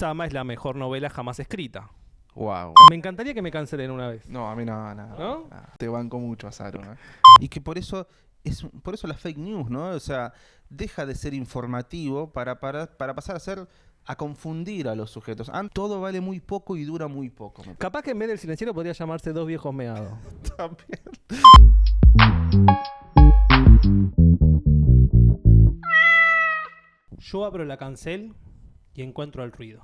Sama es la mejor novela jamás escrita. Wow. Me encantaría que me cancelen una vez. No, a mí no. ¿No? Te banco mucho a Saru, ¿no? Y que por eso la fake news, ¿no? O sea, deja de ser informativo para pasar a confundir a los sujetos. Todo vale muy poco y dura muy poco. Capaz que en vez del silenciero podría llamarse Dos viejos meados. También. Yo abro la cancel y encuentro el ruido.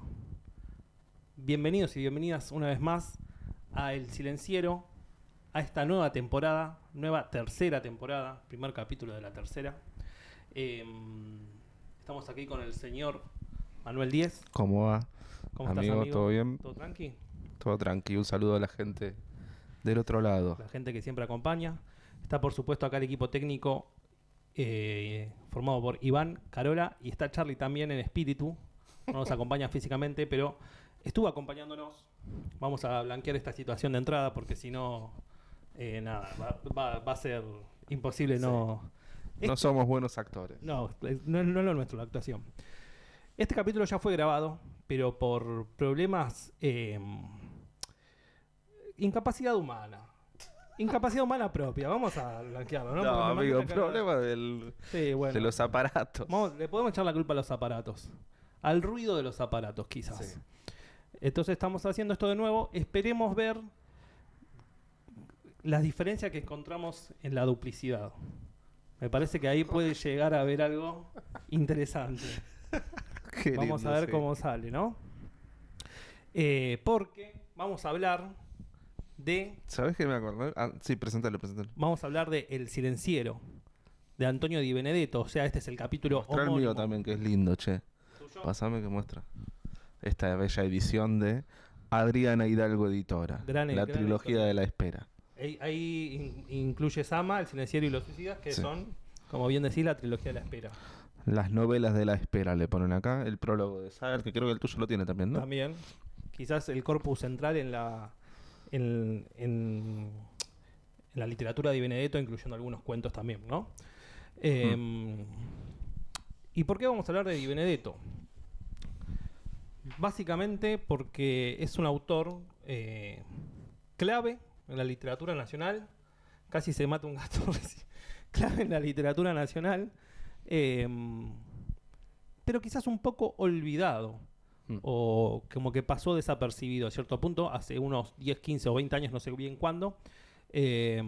Bienvenidos y bienvenidas una vez más a El Silenciero, a esta nueva temporada, nueva tercera temporada, primer capítulo de la tercera. Estamos aquí con el señor Manuel Díez. ¿Cómo va? ¿Cómo Amigo, estás, amigo? ¿todo bien? ¿Todo tranqui? Todo tranquilo. Un saludo a la gente del otro lado. La gente que siempre acompaña. Está, por supuesto, acá el equipo técnico formado por Iván, Carola, y está Charlie también en espíritu. No nos acompaña físicamente, pero estuvo acompañándonos. Vamos a blanquear esta situación de entrada porque si no, nada, va a ser imposible. Sí. No somos buenos actores. No es lo nuestro, la actuación. Este capítulo ya fue grabado, pero por problemas... incapacidad humana. Incapacidad humana propia. Vamos a blanquearlo, ¿no? No, Porque me amigo, imagino que problema de los aparatos. le podemos echar la culpa a los aparatos. Al ruido de los aparatos, quizás. Sí. Entonces estamos haciendo esto de nuevo. Esperemos ver las diferencias que encontramos en la duplicidad. Me parece que ahí puede llegar a haber algo interesante. Vamos a ver cómo sale, ¿no? Porque vamos a hablar de... ¿Sabes qué me acordé? Sí, preséntalo. Vamos a hablar de El Silenciero, de Antonio Di Benedetto. O sea, este es el capítulo Mostrá el homónimo. mío también, que es lindo, che. ¿Tuyo? Pásame que muestra. Esta bella edición de Adriana Hidalgo Editora. Gran trilogía editorial. de la espera. Ahí incluye Sama, El Silenciero y los Suicidas, que Sí. son, como bien decís, la trilogía de la espera. Las novelas de la espera le ponen acá. El prólogo de Sager, que creo que el tuyo lo tiene también, ¿no? También, quizás el corpus central en la literatura de Di Benedetto, incluyendo algunos cuentos también, ¿no? ¿Y por qué vamos a hablar de Di Benedetto? Básicamente porque es un autor clave en la literatura nacional. Casi se mata un gato. Clave en la literatura nacional. Pero quizás un poco olvidado. O como que pasó desapercibido a cierto punto. Hace unos 10, 15 o 20 años, no sé bien cuándo. Se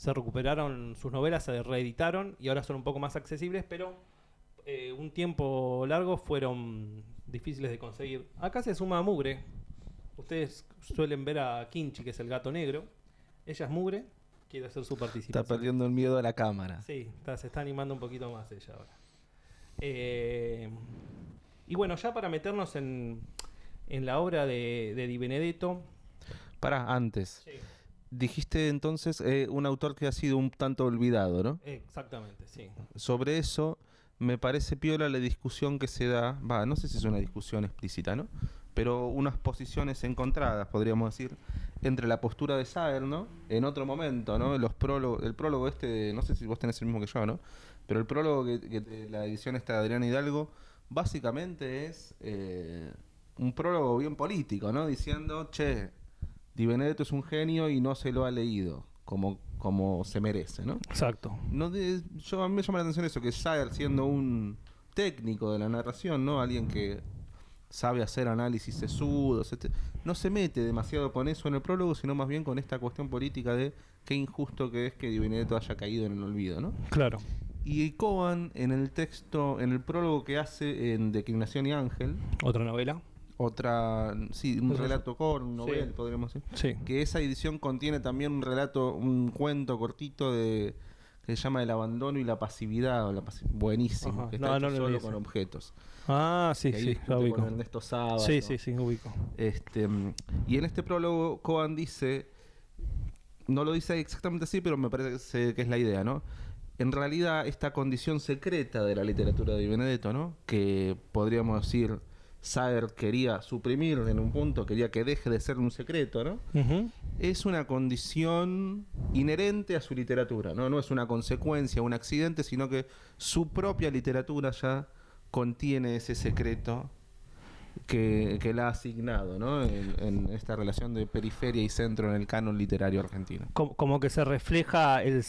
recuperaron sus novelas, se reeditaron y ahora son un poco más accesibles, pero un tiempo largo fueron difíciles de conseguir. Acá se suma Mugre. Ustedes suelen ver a Kinchi, que es el gato negro. Ella es Mugre, quiere hacer su participación. Está perdiendo el miedo a la cámara. Sí, se está animando un poquito más ella ahora. Y bueno, ya para meternos en la obra de Di Benedetto. Pará, antes. Sí. Dijiste entonces un autor que ha sido un tanto olvidado, ¿no? Exactamente, sí. Sobre eso me parece piola la discusión que se da, no sé si es una discusión explícita, ¿no? Pero unas posiciones encontradas, podríamos decir, entre la postura de Saer, ¿no? En otro momento, ¿no? El prólogo este, no sé si vos tenés el mismo que yo, ¿no? Pero el prólogo que la edición esta de Adriana Hidalgo, básicamente es un prólogo bien político, ¿no? Diciendo, che, Di Benedetto es un genio y no se lo ha leído como se merece, ¿no? Exacto. A mí me llama la atención eso, que Sager, siendo un técnico de la narración, ¿no? Alguien que sabe hacer análisis sesudos, no se mete demasiado con eso en el prólogo, sino más bien con esta cuestión política de qué injusto que es que Di Benedetto haya caído en el olvido, ¿no? Claro. Y Cohen, en el prólogo que hace en Declinación y Ángel, Otra novela. un relato corto, un novel, Sí. podríamos decir. Sí. Que esa edición contiene también un cuento cortito que se llama El abandono y la pasividad. Buenísimo. Ajá. Que está No, hecho no lo solo leí con ese. objetos. Ah, sí, Que ahí sí, discute lo ubico. con Ernesto Sábato. Sí, ubico. Y en este prólogo Cohen dice, no lo dice exactamente así, pero me parece que es la idea, ¿no? En realidad esta condición secreta de la literatura de Di Benedetto, ¿no? Que podríamos decir Sager quería suprimir en un punto, quería que deje de ser un secreto, ¿no? Uh-huh. Es una condición inherente a su literatura, ¿no? No es una consecuencia, un accidente, sino que su propia literatura ya contiene ese secreto que él ha asignado, ¿no? En esta relación de periferia y centro en el canon literario argentino. Como que se refleja el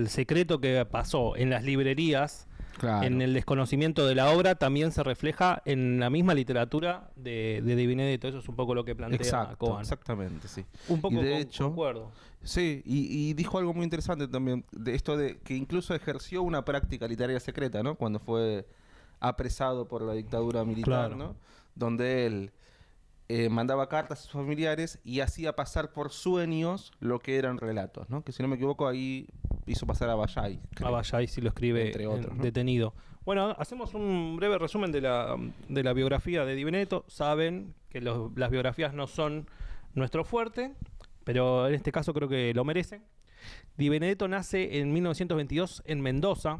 secreto que pasó en las librerías, Claro. en el desconocimiento de la obra, también se refleja en la misma literatura de Di Benedetto. Eso es un poco lo que plantea Exacto, Cohen. exactamente, sí. Un poco Y de hecho, concuerdo. Sí, y dijo algo muy interesante también, de esto de que incluso ejerció una práctica literaria secreta, ¿no? Cuando fue apresado por la dictadura militar, Claro. ¿no? Donde él mandaba cartas a sus familiares y hacía pasar por sueños lo que eran relatos, ¿no? Que si no me equivoco ahí hizo pasar a Ballay. creo. Vaya, si lo escribe Entre otros, ¿no? detenido. Bueno, hacemos un breve resumen de la biografía de Di Benedetto. Saben que las biografías no son nuestro fuerte, pero en este caso creo que lo merecen. Di Benedetto nace en 1922 en Mendoza.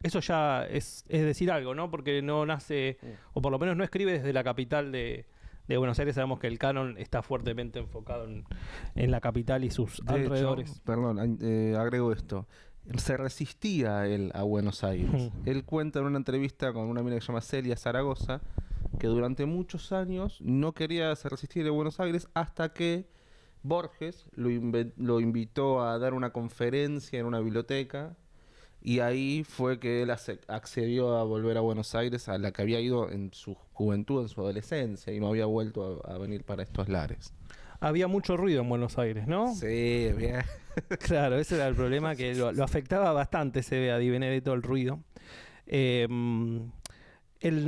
Eso ya es decir algo, ¿no? Porque no nace, o por lo menos no escribe desde la capital de Buenos Aires. Sabemos que el canon está fuertemente enfocado en la capital y sus De alrededores. hecho, perdón, agrego esto. Se resistía él a Buenos Aires. Él cuenta en una entrevista con una amiga que se llama Celia Zaragoza que durante muchos años no quería se resistir a Buenos Aires hasta que Borges lo invitó a dar una conferencia en una biblioteca y ahí fue que él accedió a volver a Buenos Aires, a la que había ido en su juventud, en su adolescencia, y no había vuelto a venir para estos lares. Había mucho ruido en Buenos Aires, ¿no? Sí, bien. Claro, ese era el problema, que lo afectaba bastante, se ve a Di Benedetto el ruido. Él,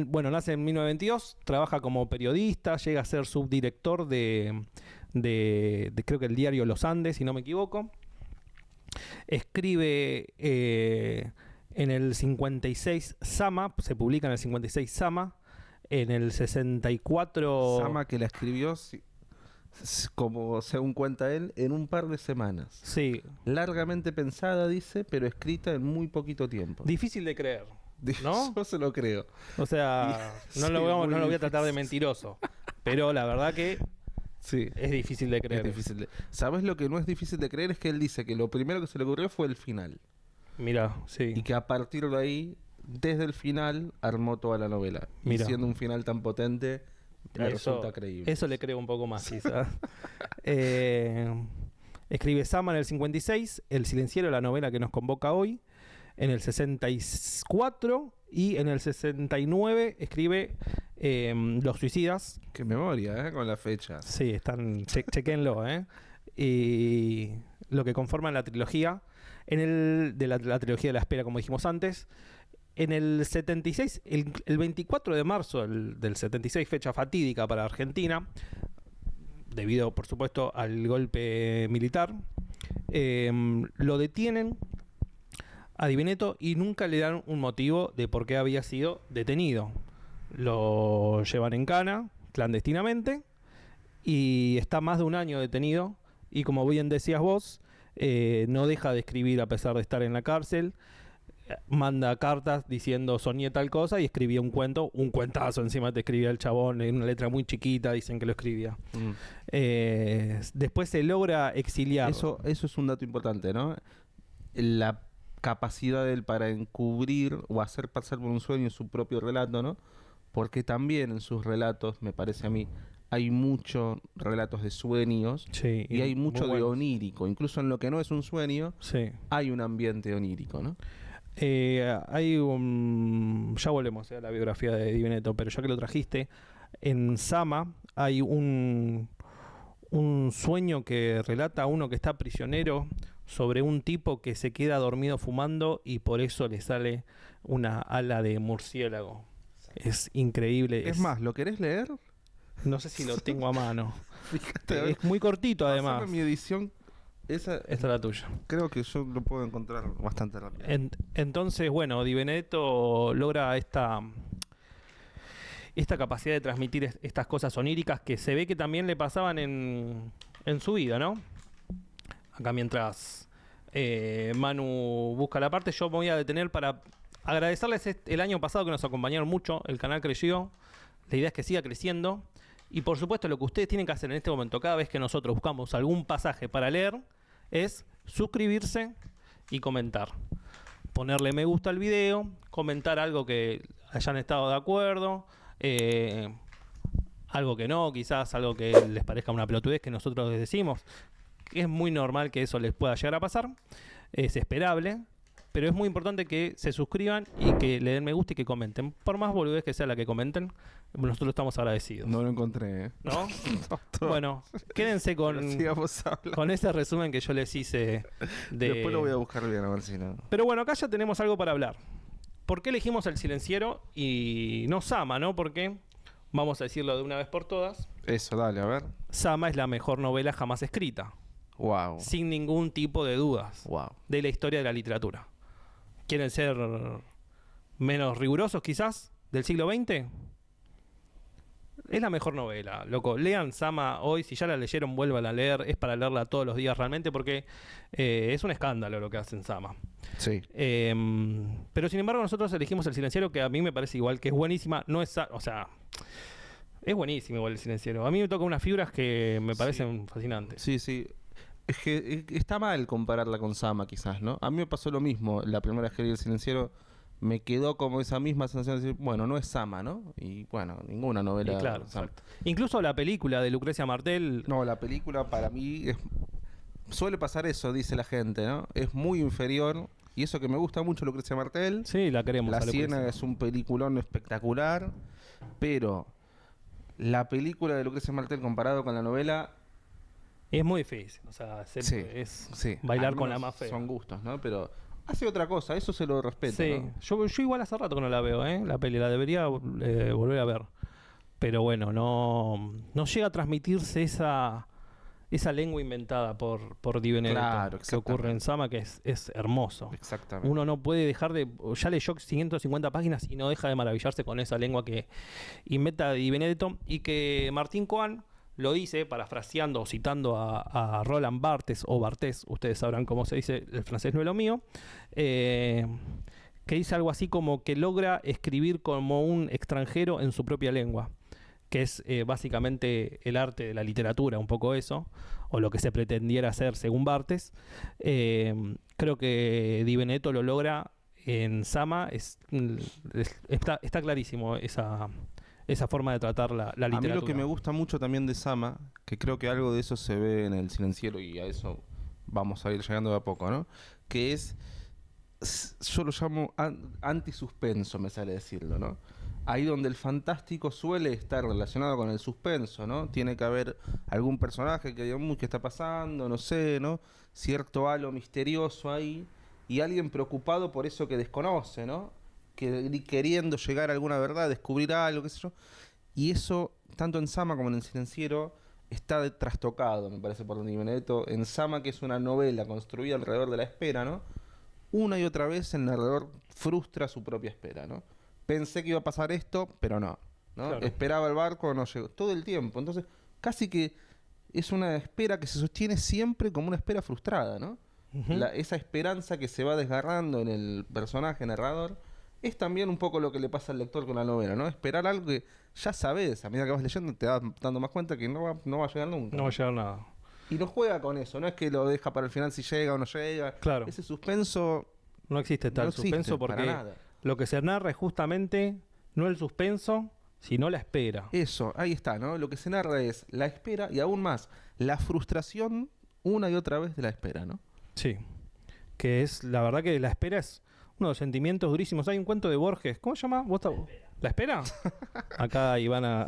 bueno, nace en 1922, trabaja como periodista, llega a ser subdirector de creo que el diario Los Andes, si no me equivoco. Escribe en el 56 Sama, se publica en el 56 Sama, en el 64... Sama, que la escribió, como según cuenta él, en un par de semanas. Sí. Largamente pensada, dice, pero escrita en muy poquito tiempo. Difícil de creer, ¿no? Yo se lo creo. O sea, no Sí, lo voy a difícil. tratar de mentiroso, pero la verdad que Sí. es difícil de creer. Es difícil ¿Sabes lo que no es difícil de creer? Es que él dice que lo primero que se le ocurrió fue el final. Mira, sí. Y que a partir de ahí, desde el final, armó toda la novela. Mira. Y siendo un final tan potente, me resulta creíble. Eso le creo un poco más, quizás. Escribe Sama en el 56, El silenciero, la novela que nos convoca hoy. En el 64 y en el 69 escribe Los suicidas. Qué memoria, con la fecha. Sí, chequenlo, y lo que conforman la trilogía. De la trilogía de la espera, como dijimos antes. En el 76, el 24 de marzo del 76, fecha fatídica para Argentina, debido, por supuesto, al golpe militar, lo detienen a Di Benedetto y nunca le dan un motivo de por qué había sido detenido. Lo llevan en cana, clandestinamente, y está más de un año detenido, y como bien decías vos, no deja de escribir a pesar de estar en la cárcel. Manda cartas diciendo soñé tal cosa y escribía un cuentazo encima te escribía el chabón en una letra muy chiquita, dicen que lo escribía. Después se logra exiliar. Eso es un dato importante, ¿no? La capacidad de él para encubrir o hacer pasar por un sueño su propio relato, ¿no? Porque también en sus relatos, me parece a mí, hay muchos relatos de sueños, Sí, y hay mucho muy de buenos. onírico. Incluso en lo que no es un sueño, Sí. hay un ambiente onírico, ¿no? Hay ya volvemos a la biografía de Di Benedetto, pero ya que lo trajiste, en Sama hay un sueño que relata a uno que está prisionero sobre un tipo que se queda dormido fumando y por eso le sale una ala de murciélago. Es increíble. Es más, ¿lo querés leer? No sé si lo tengo a mano. Fíjate, a ver, Es muy cortito además. pasame mi edición. Esa, Esta es la tuya. creo que yo lo puedo encontrar bastante rápido. Entonces, bueno, Di Benedetto logra esta capacidad de transmitir estas cosas oníricas que se ve que también le pasaban en su vida, ¿no? Acá mientras Manu busca la parte, yo me voy a detener para agradecerles el año pasado que nos acompañaron mucho, el canal creció, la idea es que siga creciendo y por supuesto lo que ustedes tienen que hacer en este momento, cada vez que nosotros buscamos algún pasaje para leer, es suscribirse y comentar. Ponerle me gusta al video, comentar algo que hayan estado de acuerdo, algo que no, quizás algo que les parezca una pelotudez que nosotros les decimos. Es muy normal que eso les pueda llegar a pasar, es esperable, pero es muy importante que se suscriban y que le den me gusta y que comenten. Por más boludez que sea la que comenten, nosotros estamos agradecidos. No lo encontré, ¿eh? ¿No? No, Bueno, quédense con ese resumen que yo les hice de... Después lo voy a buscar bien, a ver si no. Pero bueno, acá ya tenemos algo para hablar. ¿Por qué elegimos El Silenciero y no Sama, no? Porque, vamos a decirlo de una vez por todas, Eso, dale, a ver. Sama es la mejor novela jamás escrita. Wow. Sin ningún tipo de dudas. Wow. De la historia de la literatura. ¿Quieren ser menos rigurosos quizás del siglo XX? Es la mejor novela, loco. Lean Sama hoy, si ya la leyeron, vuelvan a leer. Es para leerla todos los días realmente porque es un escándalo lo que hacen Sama. Sí. Pero sin embargo nosotros elegimos El Silenciero, que a mí me parece igual, que es buenísima. No es, o sea, es buenísimo igual El Silenciero. A mí me toca unas fibras que me parecen fascinantes. Sí, sí. Es que está mal compararla con Sama, quizás, ¿no? A mí me pasó lo mismo. La primera vez que leí El Silenciero me quedó como esa misma sensación de decir, bueno, no es Sama, ¿no? Y bueno, ninguna novela. Y claro, Sama. exacto. Incluso la película de Lucrecia Martel. No, la película para mí suele pasar eso, dice la gente, ¿no? Es muy inferior. Y eso que me gusta mucho Lucrecia Martel. Sí, la queremos. La Ciénaga es un peliculón espectacular. Pero la película de Lucrecia Martel comparado con la novela... Es muy difícil, o sea, es bailar con la más fea. Son gustos, ¿no? Pero hace otra cosa, eso se lo respeto, sí, ¿no? yo igual hace rato que no la veo, la peli, la debería volver a ver. Pero bueno, no llega a transmitirse esa lengua inventada por Di Benedetto, Claro, que ocurre en Sama, que es hermoso. Exactamente. Uno no puede dejar de... Ya leyó 550 páginas y no deja de maravillarse con esa lengua que inventa Di Benedetto y que Martín Coan lo dice, parafraseando o citando a Roland Barthes o Barthes, ustedes sabrán cómo se dice, el francés no es lo mío, que dice algo así como que logra escribir como un extranjero en su propia lengua, que es básicamente el arte de la literatura, un poco eso, o lo que se pretendiera hacer según Barthes. Creo que Di Benedetto lo logra en Sama, está clarísimo esa forma de tratar la literatura. A mí lo que me gusta mucho también de Sama, que creo que algo de eso se ve en El Silenciero y a eso vamos a ir llegando de a poco, ¿no? Que es, yo lo llamo antisuspenso, me sale decirlo, ¿no? Ahí donde el fantástico suele estar relacionado con el suspenso, ¿no? Tiene que haber algún personaje que diga, ¿qué está pasando? No sé, ¿no? Cierto halo misterioso ahí y alguien preocupado por eso que desconoce, ¿no? Queriendo llegar a alguna verdad, descubrir algo, qué sé yo. Y eso, tanto en Sama como en El Silenciero, está trastocado, me parece, por Di Benedetto. En Sama, que es una novela construida alrededor de la espera, ¿no? Una y otra vez el narrador frustra su propia espera, ¿no? Pensé que iba a pasar esto, pero no. Claro. Esperaba el barco, no llegó. Todo el tiempo. Entonces, casi que es una espera que se sostiene siempre como una espera frustrada, ¿no? Uh-huh. Esa esperanza que se va desgarrando en el personaje narrador es también un poco lo que le pasa al lector con la novela, ¿no? Esperar algo que ya sabes, a medida que vas leyendo te vas dando más cuenta que no va a llegar nunca. No va a llegar nada. Y no juega con eso, no es que lo deja para el final si llega o no llega. Claro. Ese suspenso... No existe tal suspenso porque lo que se narra es justamente no el suspenso, sino la espera. Eso, ahí está, ¿no? Lo que se narra es la espera y aún más, la frustración una y otra vez de la espera, ¿no? Sí, que es, la verdad que la espera es uno de los sentimientos durísimos. Hay un cuento de Borges, ¿cómo se llama? ¿La espera? Acá Ivana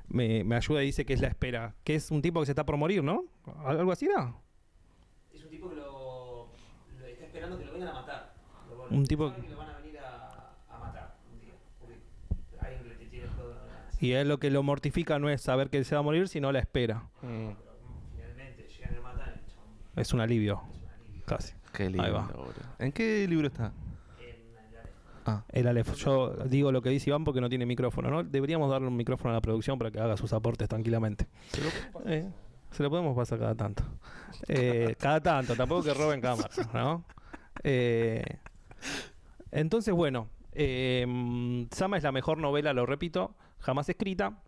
me ayuda y dice que es la espera, que es un tipo que se está por morir, ¿no? ¿Algo así era? Es un tipo que lo está esperando que lo vengan a matar. Un tipo que lo van a venir a matar un día. Porque alguien le tiene todo. Y él lo que lo mortifica no es saber que se va a morir, sino la espera. Pero finalmente llegan a matar. Es un alivio. Casi. Qué lindo. Ahí va. ¿En qué libro está? El Aleph. Yo digo lo que dice Iván porque no tiene micrófono, ¿no? Deberíamos darle un micrófono a la producción para que haga sus aportes tranquilamente. Se lo podemos pasar cada tanto. Cada tanto, tampoco que roben cámara, ¿no? Entonces, bueno, Sama es la mejor novela, lo repito, jamás escrita.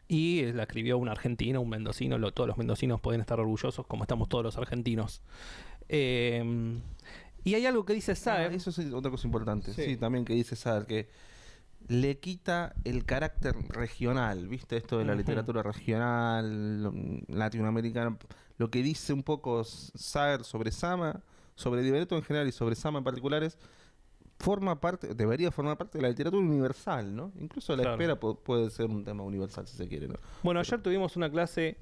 Y la escribió un argentino, un mendocino. Todos los mendocinos pueden estar orgullosos, como estamos todos los argentinos. Y hay algo que dice Saer. Eso es otra cosa importante. Sí, también que dice Saer, que le quita el carácter regional, ¿viste? Esto de la Ujú. literatura regional, latinoamericana. Lo que dice un poco Saer sobre Sama, sobre Di Benedetto en general y sobre Sama en particulares, debería formar parte de la literatura universal, ¿no? Incluso la Claro. espera puede ser un tema universal, si se quiere, ¿no? Bueno, ayer tuvimos una clase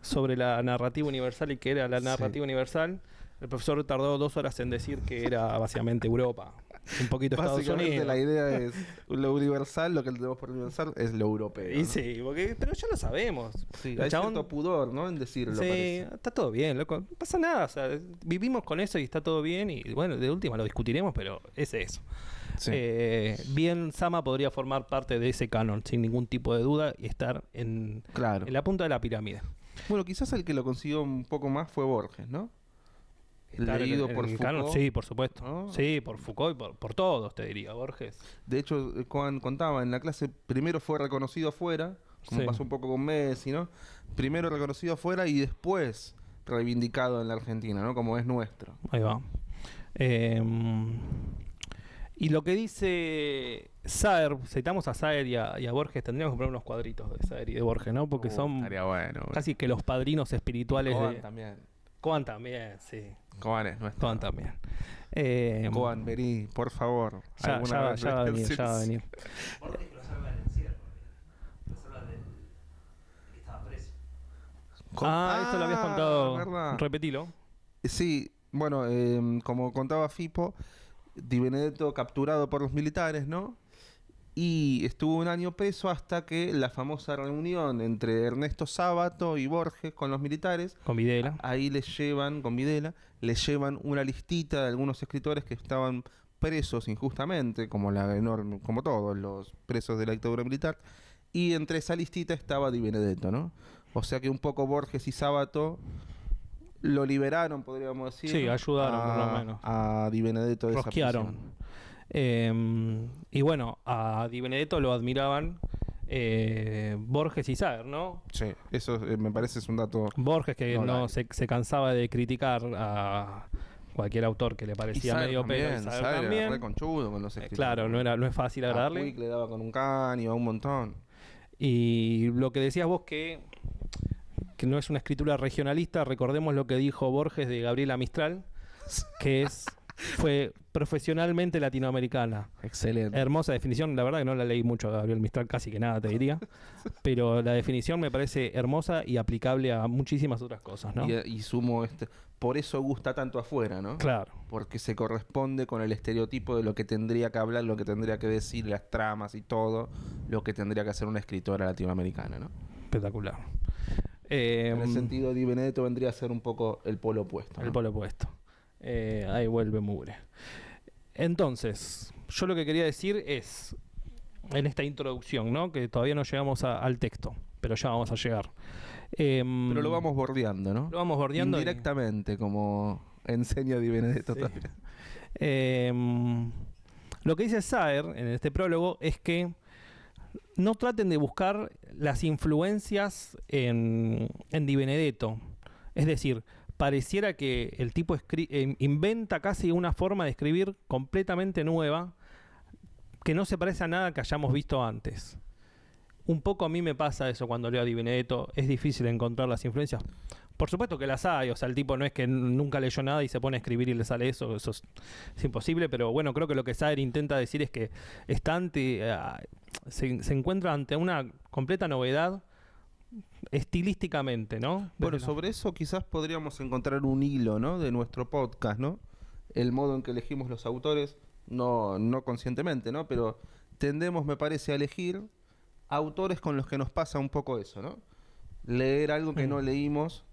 sobre la narrativa universal y qué era la Sí. narrativa universal. El profesor tardó 2 horas en decir que era básicamente Europa, un poquito Estados Básicamente Unidos. la idea es lo universal, lo que tenemos por universal es lo europeo, Y ¿no? sí, pero ya lo sabemos. Sí, El hay chabón- cierto pudor, ¿no? En decirlo, Sí, parece. está todo bien, loco. No pasa nada, o sea, vivimos con eso y está todo bien. Y bueno, de última lo discutiremos, pero es eso. Sí. Bien, Sama podría formar parte de ese canon sin ningún tipo de duda y estar Claro. en la punta de la pirámide. Bueno, quizás el que lo consiguió un poco más fue Borges, ¿no? Estar Leído en por el Foucault. canon, sí, por supuesto. ¿no? Sí, por Foucault y por todos, te diría, Borges. De hecho, Juan contaba en la clase, primero fue reconocido afuera, como Sí. pasó un poco con Messi, ¿no? Primero reconocido afuera y después reivindicado en la Argentina, ¿no? Como es nuestro. Ahí va. Y lo que dice Saer, citamos a Saer y a Borges, tendríamos que poner unos cuadritos de Saer y de Borges, ¿no? Porque son Estaría bueno. casi que los padrinos espirituales Coan de... también. Coan también, sí. Coan es nuestro. Coan también. Coan, vení, por favor. Ya, alguna vez ya va a venir, sí, ya va a sí. venir. Borges que lo salva del encierro. Lo salva del que estaba preso. Esto lo habías contado. ¿verdad? Repetilo. Sí, bueno, como contaba Fipo, Di Benedetto capturado por los militares, ¿no? Y estuvo un año preso hasta que la famosa reunión entre Ernesto Sábato y Borges con los militares, Con Videla. ahí con Videla, le llevan una listita de algunos escritores que estaban presos injustamente, como como todos los presos de la dictadura militar, y entre esa listita estaba Di Benedetto, ¿no? O sea que un poco Borges y Sábato lo liberaron, podríamos decir. Sí, ayudaron, por lo menos. A Di Benedetto de esa Rosquearon. prisión. Y bueno, a Di Benedetto lo admiraban Borges y Saer, ¿no? Sí, eso me parece es un dato. Borges que No, no la- se cansaba de criticar a cualquier autor que le parecía Saer medio pelo. Y también, Saer Saer era también. re conchudo con los escritores. Claro, no es fácil A agradarle. Puig le daba con un caño, a un montón. Y lo que decías vos que no es una escritura regionalista, recordemos lo que dijo Borges de Gabriela Mistral, que fue profesionalmente latinoamericana. Excelente. Hermosa definición, la verdad que no la leí mucho a Gabriel Mistral, casi que nada te diría, pero la definición me parece hermosa y aplicable a muchísimas otras cosas, ¿no? Y sumo por eso gusta tanto afuera, ¿no? Claro, Porque se corresponde con el estereotipo de lo que tendría que hablar, lo que tendría que decir, las tramas y todo, lo que tendría que hacer una escritora latinoamericana, ¿no? espectacular. En ese sentido, Di Benedetto vendría a ser un poco el polo opuesto, ¿no? El polo opuesto. Ahí vuelve mugre. Entonces, yo lo que quería decir es, en esta introducción, ¿no? Que todavía no llegamos al texto, pero ya vamos a llegar. Pero lo vamos bordeando, ¿no? Lo vamos bordeando. Indirectamente, como enseña Di Benedetto Sí. también. Lo que dice Saer en este prólogo es que no traten de buscar las influencias en Di Benedetto. Es decir, pareciera que el tipo inventa casi una forma de escribir completamente nueva que no se parece a nada que hayamos visto antes. Un poco a mí me pasa eso cuando leo a Di Benedetto. Es difícil encontrar las influencias. Por supuesto que las hay, o sea, el tipo no es que nunca leyó nada y se pone a escribir y le sale eso es imposible, pero bueno, creo que lo que Saer intenta decir es que está se encuentra ante una completa novedad estilísticamente, ¿no? Bueno, Desde la- sobre eso quizás podríamos encontrar un hilo, ¿no? De nuestro podcast, ¿no? El modo en que elegimos los autores, no conscientemente, ¿no? Pero tendemos, me parece, a elegir autores con los que nos pasa un poco eso, ¿no? Leer algo que no leímos.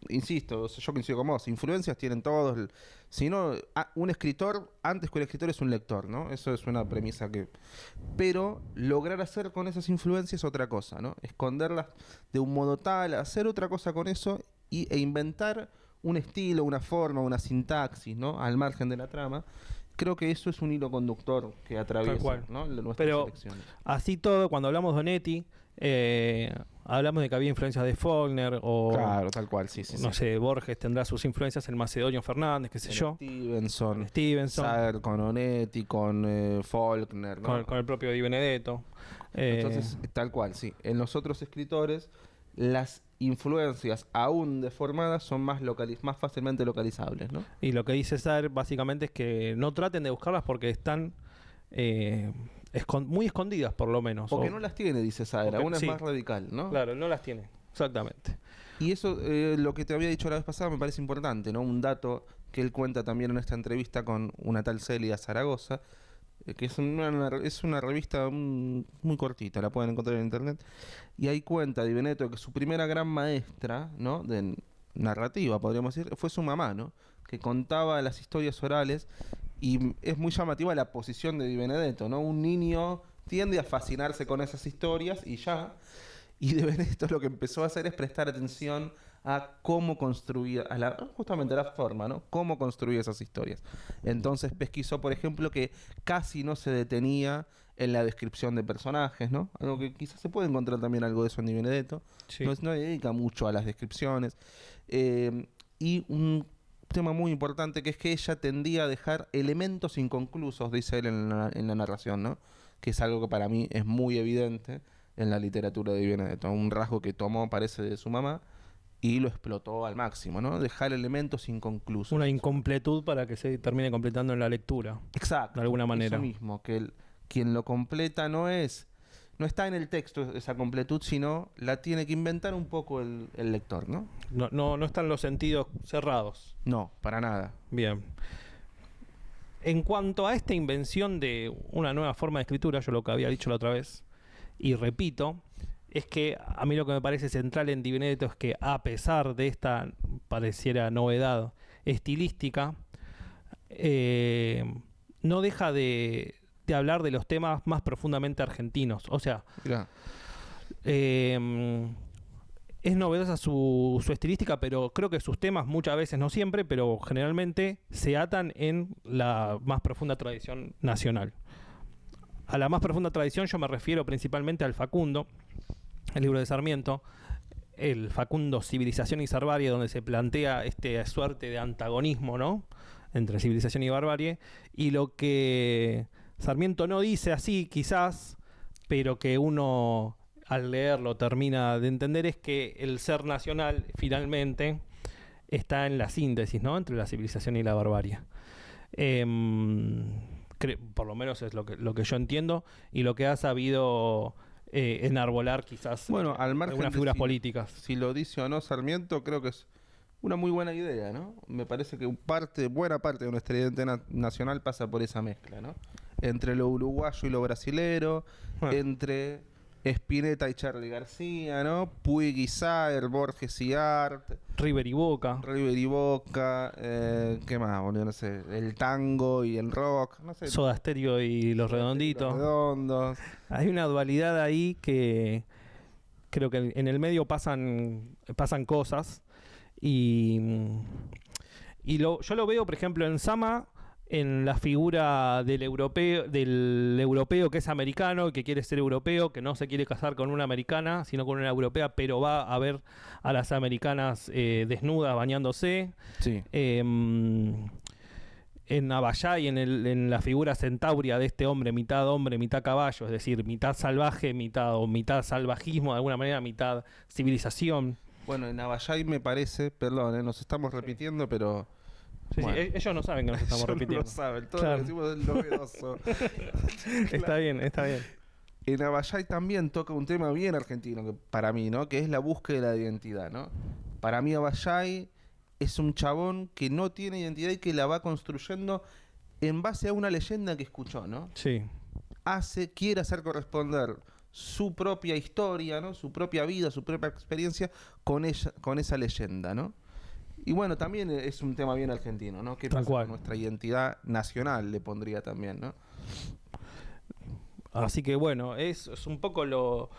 Insisto, o sea, yo coincido con vos, influencias tienen todos. Si no, un escritor, antes que un escritor es un lector, ¿no? Eso es una premisa que... Pero lograr hacer con esas influencias es otra cosa, ¿no? Esconderlas de un modo tal, hacer otra cosa con eso e inventar un estilo, una forma, una sintaxis, ¿no? Al margen de la trama, creo que eso es un hilo conductor que atraviesa, cual. ¿no? Nuestras Pero elecciones. así todo, cuando hablamos de Onetti, hablamos de que había influencias de Faulkner o, Claro, tal cual, sí, sí. no sé, Borges tendrá sus influencias, el Macedonio Fernández, qué sé yo. Stevenson, Stevenson, Saer con Onetti, con Faulkner, ¿no? con el propio Di Benedetto. Entonces, tal cual, sí. En los otros escritores, las influencias aún deformadas son más fácilmente localizables, ¿no? Y lo que dice Saer básicamente es que no traten de buscarlas porque están muy escondidas, por lo menos. Porque no las tiene, dice Saer, porque- aún es sí. más radical, ¿no? Claro, no las tiene, exactamente. Y eso, lo que te había dicho la vez pasada, me parece importante, ¿no? Un dato que él cuenta también en esta entrevista con una tal Celia Zaragoza, que es una revista muy cortita, la pueden encontrar en internet, y ahí cuenta Di Benedetto que su primera gran maestra, ¿no? De narrativa, podríamos decir, fue su mamá, ¿no? Que contaba las historias orales, y es muy llamativa la posición de Di Benedetto, ¿no? Un niño tiende a fascinarse con esas historias y ya. Y De Benedetto lo que empezó a hacer es prestar atención a cómo construir, justamente a la forma, ¿no? Cómo construir esas historias. Entonces pesquisó, por ejemplo, que casi no se detenía en la descripción de personajes, ¿no? Algo que quizás se puede encontrar también algo de eso en Di Benedetto. Sí. No dedica mucho a las descripciones. Y un tema muy importante que es que ella tendía a dejar elementos inconclusos, dice él en la narración, ¿no? Que es algo que para mí es muy evidente en la literatura de Di Benedetto, un rasgo que tomó, parece, de su mamá y lo explotó al máximo, ¿no? Dejar elementos inconclusos. Una incompletud para que se termine completando en la lectura. Exacto. De alguna manera. Eso mismo, que quien lo completa no está en el texto esa completud, sino la tiene que inventar un poco el lector, ¿no? No están los sentidos cerrados. No, para nada. Bien. En cuanto a esta invención de una nueva forma de escritura, yo lo que había dicho la otra vez, y repito, es que a mí lo que me parece central en Di Benedetto es que a pesar de esta, pareciera novedad estilística, no deja de hablar de los temas más profundamente argentinos. O sea, Mirá. es novedosa su estilística, pero creo que sus temas muchas veces, no siempre, pero generalmente se atan en la más profunda tradición nacional. A la más profunda tradición yo me refiero principalmente al Facundo, el libro de Sarmiento, el Facundo Civilización y Barbarie, donde se plantea esta suerte de antagonismo, ¿no?, entre civilización y barbarie, y lo que Sarmiento no dice así, quizás, pero que uno al leerlo termina de entender, es que el ser nacional finalmente está en la síntesis, ¿no?, entre la civilización y la barbarie. Por lo menos es lo que yo entiendo y lo que ha sabido enarbolar quizás Bueno, al margen algunas de figuras si- políticas. Si lo dice o no Sarmiento, creo que es una muy buena idea, ¿no? Me parece que buena parte de nuestra identidad nacional pasa por esa mezcla, ¿no? Entre lo uruguayo y lo brasilero, entre Spinetta y Charly García, ¿no? Puig y Saer, Borges y Art, River y Boca, River y Boca, ¿qué más, boludo? No sé, el tango y el rock, no sé. Soda Stereo y Los Redonditos. Los Redondos. Hay una dualidad ahí que creo que en el medio pasan cosas y yo lo veo, por ejemplo, en Sama, en la figura del europeo que es americano y que quiere ser europeo, que no se quiere casar con una americana, sino con una europea, pero va a ver a las americanas desnudas bañándose. Sí. En Abayay, en la figura centauria de este hombre, mitad caballo, es decir, mitad salvaje, mitad salvajismo, de alguna manera, mitad civilización. Bueno, en Abayay me parece, perdón, nos estamos repitiendo, pero... Sí, Bueno. sí, ellos no saben que nos estamos Ellos repitiendo. No lo saben, todo Claro. lo que decimos es novedoso. Está bien, está bien. En Abayay también toca un tema bien argentino para mí, ¿no? Que es la búsqueda de la identidad, ¿no? Para mí Abayay es un chabón que no tiene identidad y que la va construyendo en base a una leyenda que escuchó, ¿no? Sí. Quiere hacer corresponder su propia historia, ¿no? Su propia vida, su propia experiencia con esa leyenda, ¿no? Y bueno, también es un tema bien argentino, ¿no? ¿Qué Tal pasa cual. con nuestra identidad nacional? Le pondría también, ¿no? Así que bueno, es un poco lo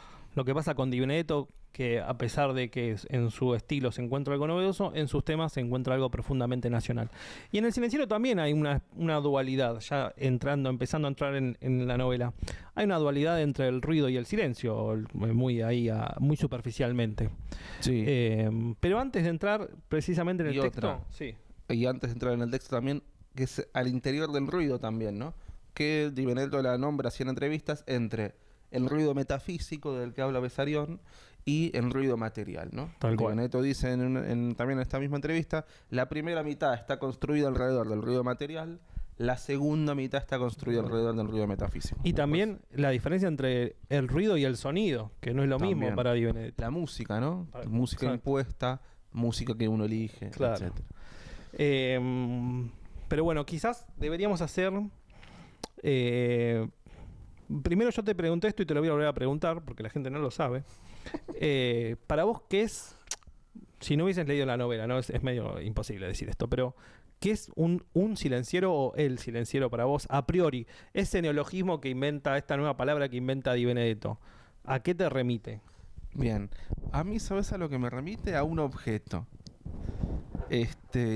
que pasa con Di Benedetto, que a pesar de que en su estilo se encuentra algo novedoso, en sus temas se encuentra algo profundamente nacional. Y en El Silenciero también hay una dualidad, ya empezando a entrar en la novela. Hay una dualidad entre el ruido y el silencio, muy superficialmente. Sí. Pero antes de entrar precisamente en el Y texto... otra. Sí. Y antes de entrar en el texto también, que es al interior del ruido también, ¿no? Que Di Benedetto la nombra así en entrevistas entre el ruido metafísico del que habla Bessarion y el ruido material, ¿no? Tal Di cual. Benedetto dice también en esta misma entrevista, la primera mitad está construida alrededor del ruido material, la segunda mitad está construida alrededor del ruido metafísico. Y también la diferencia entre el ruido y el sonido, que no es lo mismo También. para Di Benedetto. La música, ¿no? Música Exacto. Impuesta, música que uno elige, Claro. etc. Pero bueno, quizás deberíamos hacer... primero yo te pregunté esto y te lo voy a volver a preguntar, porque la gente no lo sabe. Para vos, ¿qué es? Si no hubieses leído la novela, ¿no? Es medio imposible decir esto, pero ¿qué es un silenciero o el silenciero para vos a priori? Ese neologismo que inventa, esta nueva palabra que inventa Di Benedetto, ¿a qué te remite? Bien, a mí, ¿sabes a lo que me remite? A un objeto.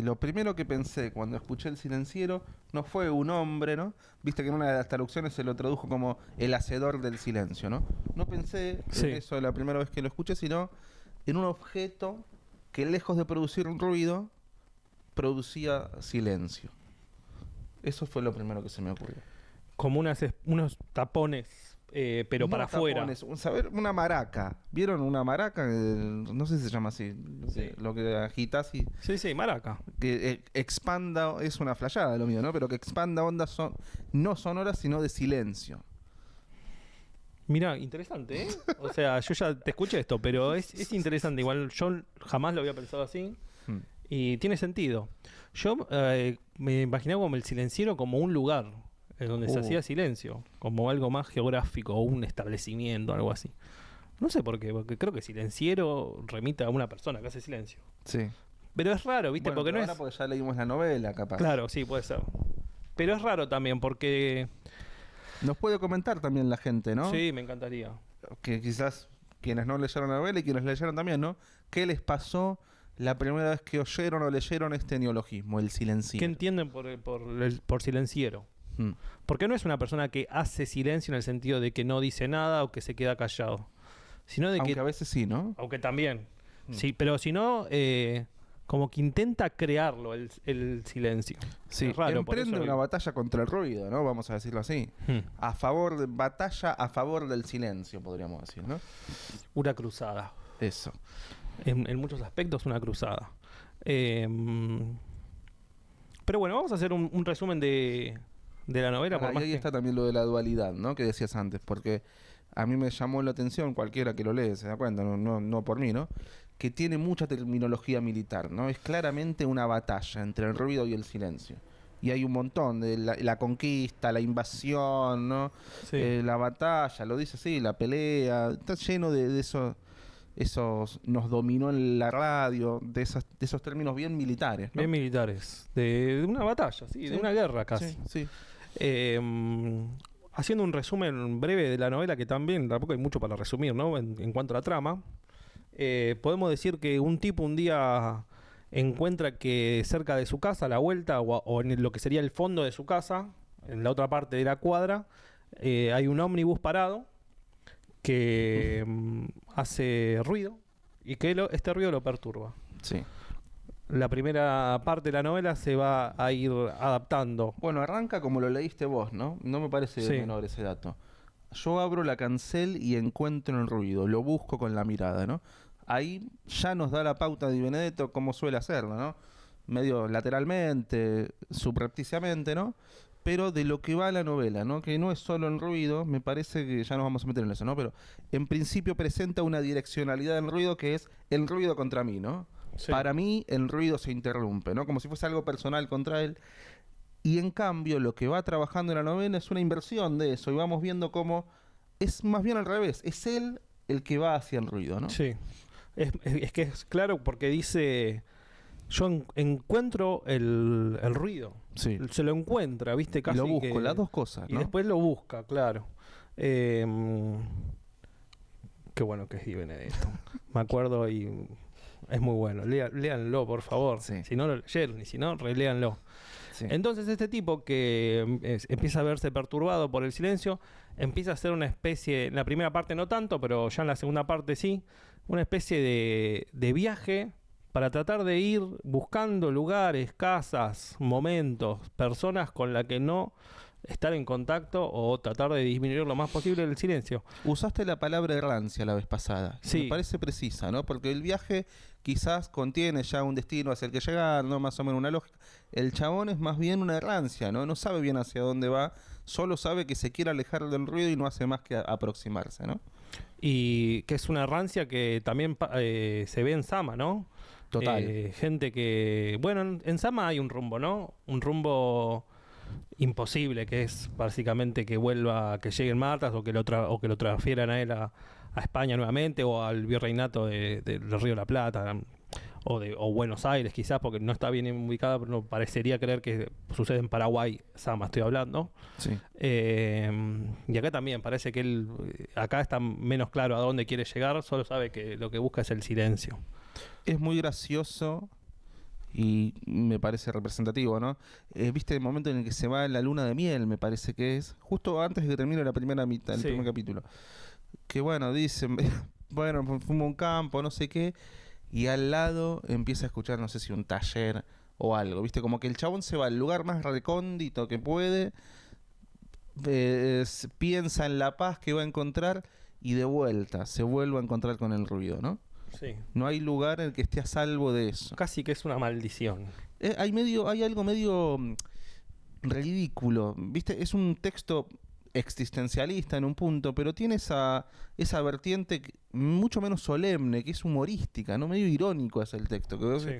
Lo primero que pensé cuando escuché El Silenciero no fue un hombre, ¿no? Viste que en una de las traducciones se lo tradujo como el hacedor del silencio, ¿no? No pensé Sí. en eso la primera vez que lo escuché, sino en un objeto que lejos de producir un ruido, producía silencio. Eso fue lo primero que se me ocurrió. Como unos tapones, pero No para afuera. tapones, una maraca. ¿Vieron una maraca? No sé si se llama así. Sí. Lo que agitas y Sí, maraca. que expanda, es una flayada lo mío, ¿no? Pero que expanda ondas no sonoras, sino de silencio. Mira, interesante, ¿eh? O sea, yo ya te escuché esto, pero es interesante. Igual yo jamás lo había pensado así y tiene sentido. Yo me imaginaba como el silenciero como un lugar donde se hacía silencio, como algo más geográfico o un establecimiento, algo así. No sé por qué, porque creo que silenciero remite a una persona que hace silencio. Sí. Pero es raro, ¿viste? Bueno, porque pero no ahora es... porque ya leímos la novela, capaz. Claro, sí, puede ser. Pero es raro también porque... Nos puede comentar también la gente, ¿no? Sí, me encantaría. Que quizás quienes no leyeron la novela y quienes leyeron también, ¿no? ¿Qué les pasó la primera vez que oyeron o leyeron este neologismo, el silenciero? ¿Qué entienden por silenciero? Porque no es una persona que hace silencio en el sentido de que no dice nada o que se queda callado, sino de Aunque que... a veces sí, ¿no? Aunque también. Sí, pero si no, como que intenta crearlo, el silencio. Sí, Es raro, por eso emprende lo una digo. batalla contra el ruido, ¿no? Vamos a decirlo así. Batalla a favor del silencio, podríamos decir, ¿no? Una cruzada. Eso. En muchos aspectos, una cruzada. Pero bueno, vamos a hacer un resumen de la novela. Ahora, Por y más ahí que... está también lo de la dualidad, ¿no? Que decías antes, porque a mí me llamó la atención, cualquiera que lo lee se da cuenta, no por mí, ¿no? Que tiene mucha terminología militar, ¿no? Es claramente una batalla entre el ruido y el silencio. Y hay un montón de la conquista, la invasión, ¿no? Sí. La batalla, lo dice así, la pelea, está lleno de esos nos dominó en la radio, de esos términos bien militares, ¿no? Bien militares. De una batalla, sí, de Sí. una guerra casi. Sí, sí. Haciendo un resumen breve de la novela, que también tampoco hay mucho para resumir, ¿no? En cuanto a la trama, podemos decir que un tipo un día encuentra que cerca de su casa, a la vuelta, o en lo que sería el fondo de su casa, en la otra parte de la cuadra, hay un ómnibus parado que hace ruido y que este ruido lo perturba. Sí. La primera parte de la novela se va a ir adaptando. Bueno, arranca como lo leíste vos, ¿no? No me parece Sí. menor ese dato. Yo abro la cancel y encuentro el ruido, lo busco con la mirada, ¿no? Ahí ya nos da la pauta de Di Benedetto como suele hacerlo, ¿no? Medio lateralmente, subrepticiamente, ¿no? Pero de lo que va la novela, ¿no? Que no es solo el ruido, me parece que ya nos vamos a meter en eso, ¿no? Pero en principio presenta una direccionalidad del ruido que es el ruido contra mí, ¿no? Sí. Para mí el ruido se interrumpe, ¿no? Como si fuese algo personal contra él. Y en cambio lo que va trabajando en la novela es una inversión de eso y vamos viendo cómo es más bien al revés, es él el que va hacia el ruido, ¿no? Sí. Es que es claro porque dice, yo encuentro el ruido. Sí. Se lo encuentra, ¿viste? Casi Lo busco, que- las dos cosas, Y ¿no? después lo busca, claro. Qué bueno que es Di Benedetto. Me acuerdo y es muy bueno. Léanlo, por favor. Sí. Si no lo leyeron y si no, reléanlo. Sí. Entonces este tipo que empieza a verse perturbado por el silencio, empieza a hacer una especie, en la primera parte no tanto, pero ya en la segunda parte sí, una especie de viaje para tratar de ir buscando lugares, casas, momentos, personas con las que no estar en contacto o tratar de disminuir lo más posible el silencio. Usaste la palabra errancia la vez pasada. Sí. Me parece precisa, ¿no? Porque el viaje quizás contiene ya un destino hacia el que llegar, ¿no? Más o menos una lógica. El chabón es más bien una errancia, ¿no? No sabe bien hacia dónde va, solo sabe que se quiere alejar del ruido y no hace más que aproximarse, ¿no? Y que es una rancia que también se ve en Sama, ¿no? Total. Gente que... Bueno, en Sama hay un rumbo, ¿no? Un rumbo imposible, que es básicamente que vuelva, que lleguen Martas o que lo transfieran a él a España nuevamente o al virreinato del Río de la Plata o Buenos Aires quizás, porque no está bien ubicada, pero no parecería creer que sucede en Paraguay, Sama estoy hablando. Sí. Y acá también parece que él, acá está menos claro a dónde quiere llegar, solo sabe que lo que busca es el silencio. Es muy gracioso y me parece representativo, ¿no? ¿Viste el momento en el que se va en la luna de miel? Me parece que es justo antes de que termine la primera mitad, el Sí. primer capítulo. Que bueno, dicen, bueno, fuimos a un campo, no sé qué, y al lado empieza a escuchar, no sé si un taller o algo, ¿viste? Como que el chabón se va al lugar más recóndito que puede, piensa en la paz que va a encontrar y de vuelta se vuelve a encontrar con el ruido, ¿no? Sí. No hay lugar en el que esté a salvo de eso. Casi que es una maldición. Hay algo medio ridículo, ¿viste? Es un texto existencialista en un punto, pero tiene esa vertiente mucho menos solemne, que es humorística, ¿no? Medio irónico es el texto. Que vos Sí.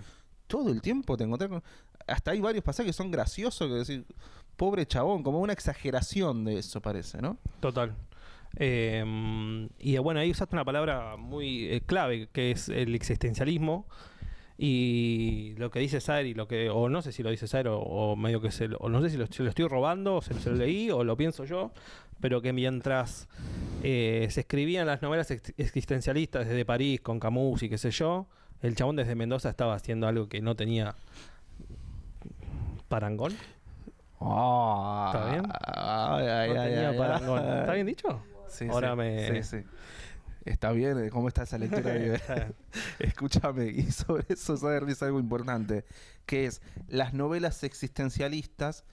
todo el tiempo te encontrás con... Hasta hay varios pasajes que son graciosos, que decir, pobre chabón, como una exageración de eso parece, ¿no? Total. Y bueno, ahí usaste una palabra muy clave, que es el existencialismo. Y lo que dice Saer, y lo que, o no sé si lo dice Saer, o medio que o no sé si se lo estoy robando, o se lo leí, o lo pienso yo, pero que mientras se escribían las novelas existencialistas desde París, con Camus y qué sé yo, el chabón desde Mendoza estaba haciendo algo que no tenía parangón. ¿Está bien? No tenía parangón. ¿Está bien dicho? Sí, Ahora sí, sí. Está bien, ¿cómo está esa lectura? Escúchame, y sobre eso saber es algo importante, que es, las novelas existencialistas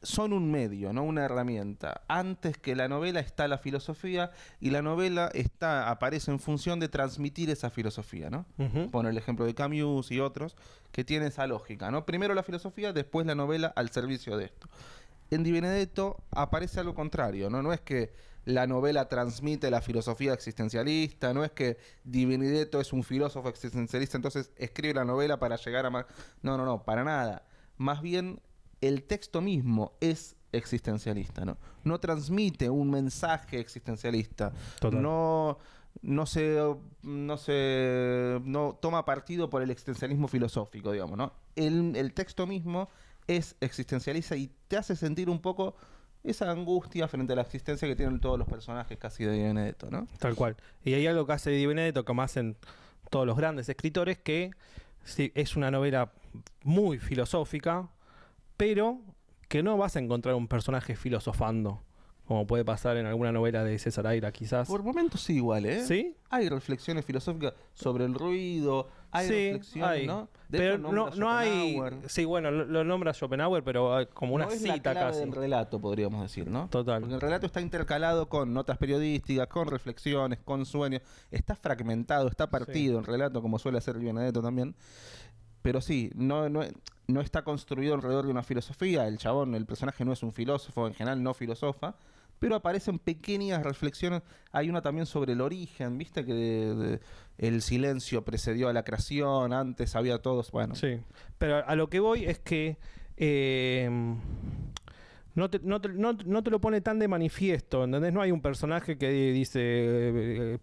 son un medio, no una herramienta. Antes que la novela está la filosofía, y la novela aparece en función de transmitir esa filosofía, ¿no? Ujú. Pone el ejemplo de Camus y otros, que tiene esa lógica, ¿no? Primero la filosofía, después la novela al servicio de esto. En Di Benedetto aparece algo contrario, ¿no? No es que la novela transmite la filosofía existencialista, no es que Di Benedetto es un filósofo existencialista, entonces escribe la novela para llegar a más... No, para nada. Más bien, el texto mismo es existencialista, ¿no? No transmite un mensaje existencialista. Total. No toma partido por el existencialismo filosófico, digamos, ¿no? El texto mismo es existencialista y te hace sentir un poco esa angustia frente a la existencia que tienen todos los personajes casi de Di Benedetto, ¿no? Tal cual. Y hay algo que hace Di Benedetto, como hacen todos los grandes escritores, que sí, es una novela muy filosófica, pero que no vas a encontrar un personaje filosofando, como puede pasar en alguna novela de César Aira, quizás. Por momentos sí, igual, ¿eh? ¿Sí? Hay reflexiones filosóficas sobre el ruido, hay Sí, reflexiones, hay. ¿no? De Pero hecho, nombra no hay... Schopenhauer. Sí, bueno, lo nombra Schopenhauer, pero hay como una No es la cita clave casi. del relato, podríamos decir, ¿no? Total. Porque el relato está intercalado con notas periodísticas, con reflexiones, con sueños. Está fragmentado, está partido el relato, como suele hacer Benedetto también. Pero sí, no está construido alrededor de una filosofía. El chabón, el personaje no es un filósofo, en general no filosofa, pero aparecen pequeñas reflexiones. Hay una también sobre el origen, ¿viste? Que el silencio precedió a la creación, antes había todos, bueno. Sí, pero a lo que voy es que no te lo pone tan de manifiesto, ¿entendés? No hay un personaje que dice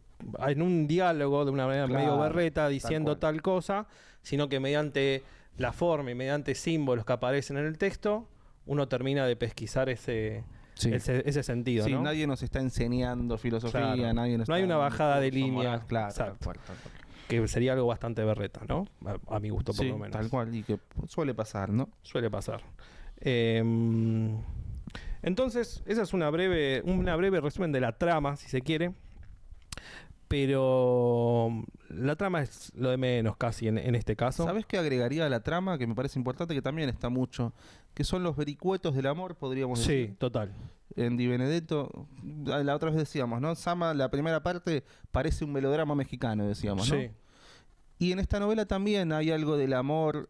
en un diálogo de una manera Claro, medio berreta tal diciendo cual. tal cosa, sino que mediante la forma y mediante símbolos que aparecen en el texto, uno termina de pesquisar Sí. ese sentido, Sí, ¿no? nadie nos está enseñando filosofía, Claro. nadie nos No hay está una dando bajada de curso línea. moral. Claro, Exacto. tal cual. Que sería algo bastante berreta, ¿no? A mi gusto, por Sí, lo menos. tal cual, y que suele pasar, ¿no? Suele pasar. Entonces, esa es una breve resumen de la trama, si se quiere. Pero la trama es lo de menos casi en este caso. ¿Sabes qué agregaría a la trama? Que me parece importante, que también está mucho, que son los vericuetos del amor, podríamos decir. Sí, total. En Di Benedetto, la otra vez decíamos, ¿no? Sama, la primera parte, parece un melodrama mexicano, decíamos, ¿no? Sí, Y en esta novela también hay algo del amor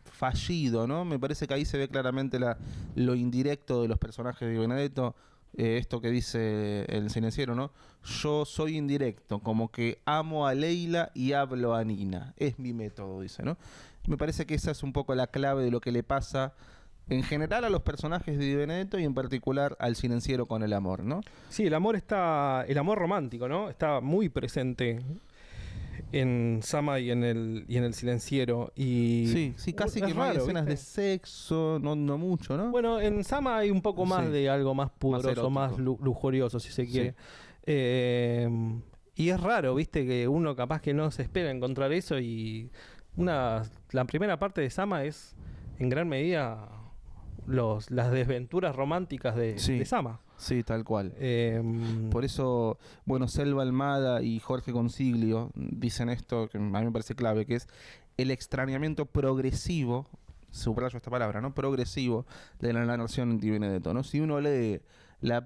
fallido, ¿no? Me parece que ahí se ve claramente lo indirecto de los personajes de Di Benedetto. Esto que dice el silenciero, ¿no? Yo soy indirecto, como que amo a Leila y hablo a Nina. Es mi método, dice, ¿no? Me parece que esa es un poco la clave de lo que le pasa en general a los personajes de Di Benedetto y en particular al silenciero con el amor, ¿no? sí, el amor romántico, ¿no? Está muy presente en Sama y en el silenciero. Y Sí, casi es que no hay raro, escenas ¿viste? de sexo, no mucho, ¿no? Bueno, en Sama hay un poco más Sí. de algo más pudoroso, erótico. más lujurioso, si se Sí. quiere. Y es raro, ¿viste? Que uno capaz que no se espera encontrar eso y la primera parte de Sama es en gran medida las desventuras románticas de Sama. Sí, tal cual. Em, Por eso, bueno, Selva Almada y Jorge Consiglio dicen esto, que a mí me parece clave, que es el extrañamiento progresivo, subrayo esta palabra, ¿no? Progresivo de la narración en Di Benedetto, ¿no? Si uno lee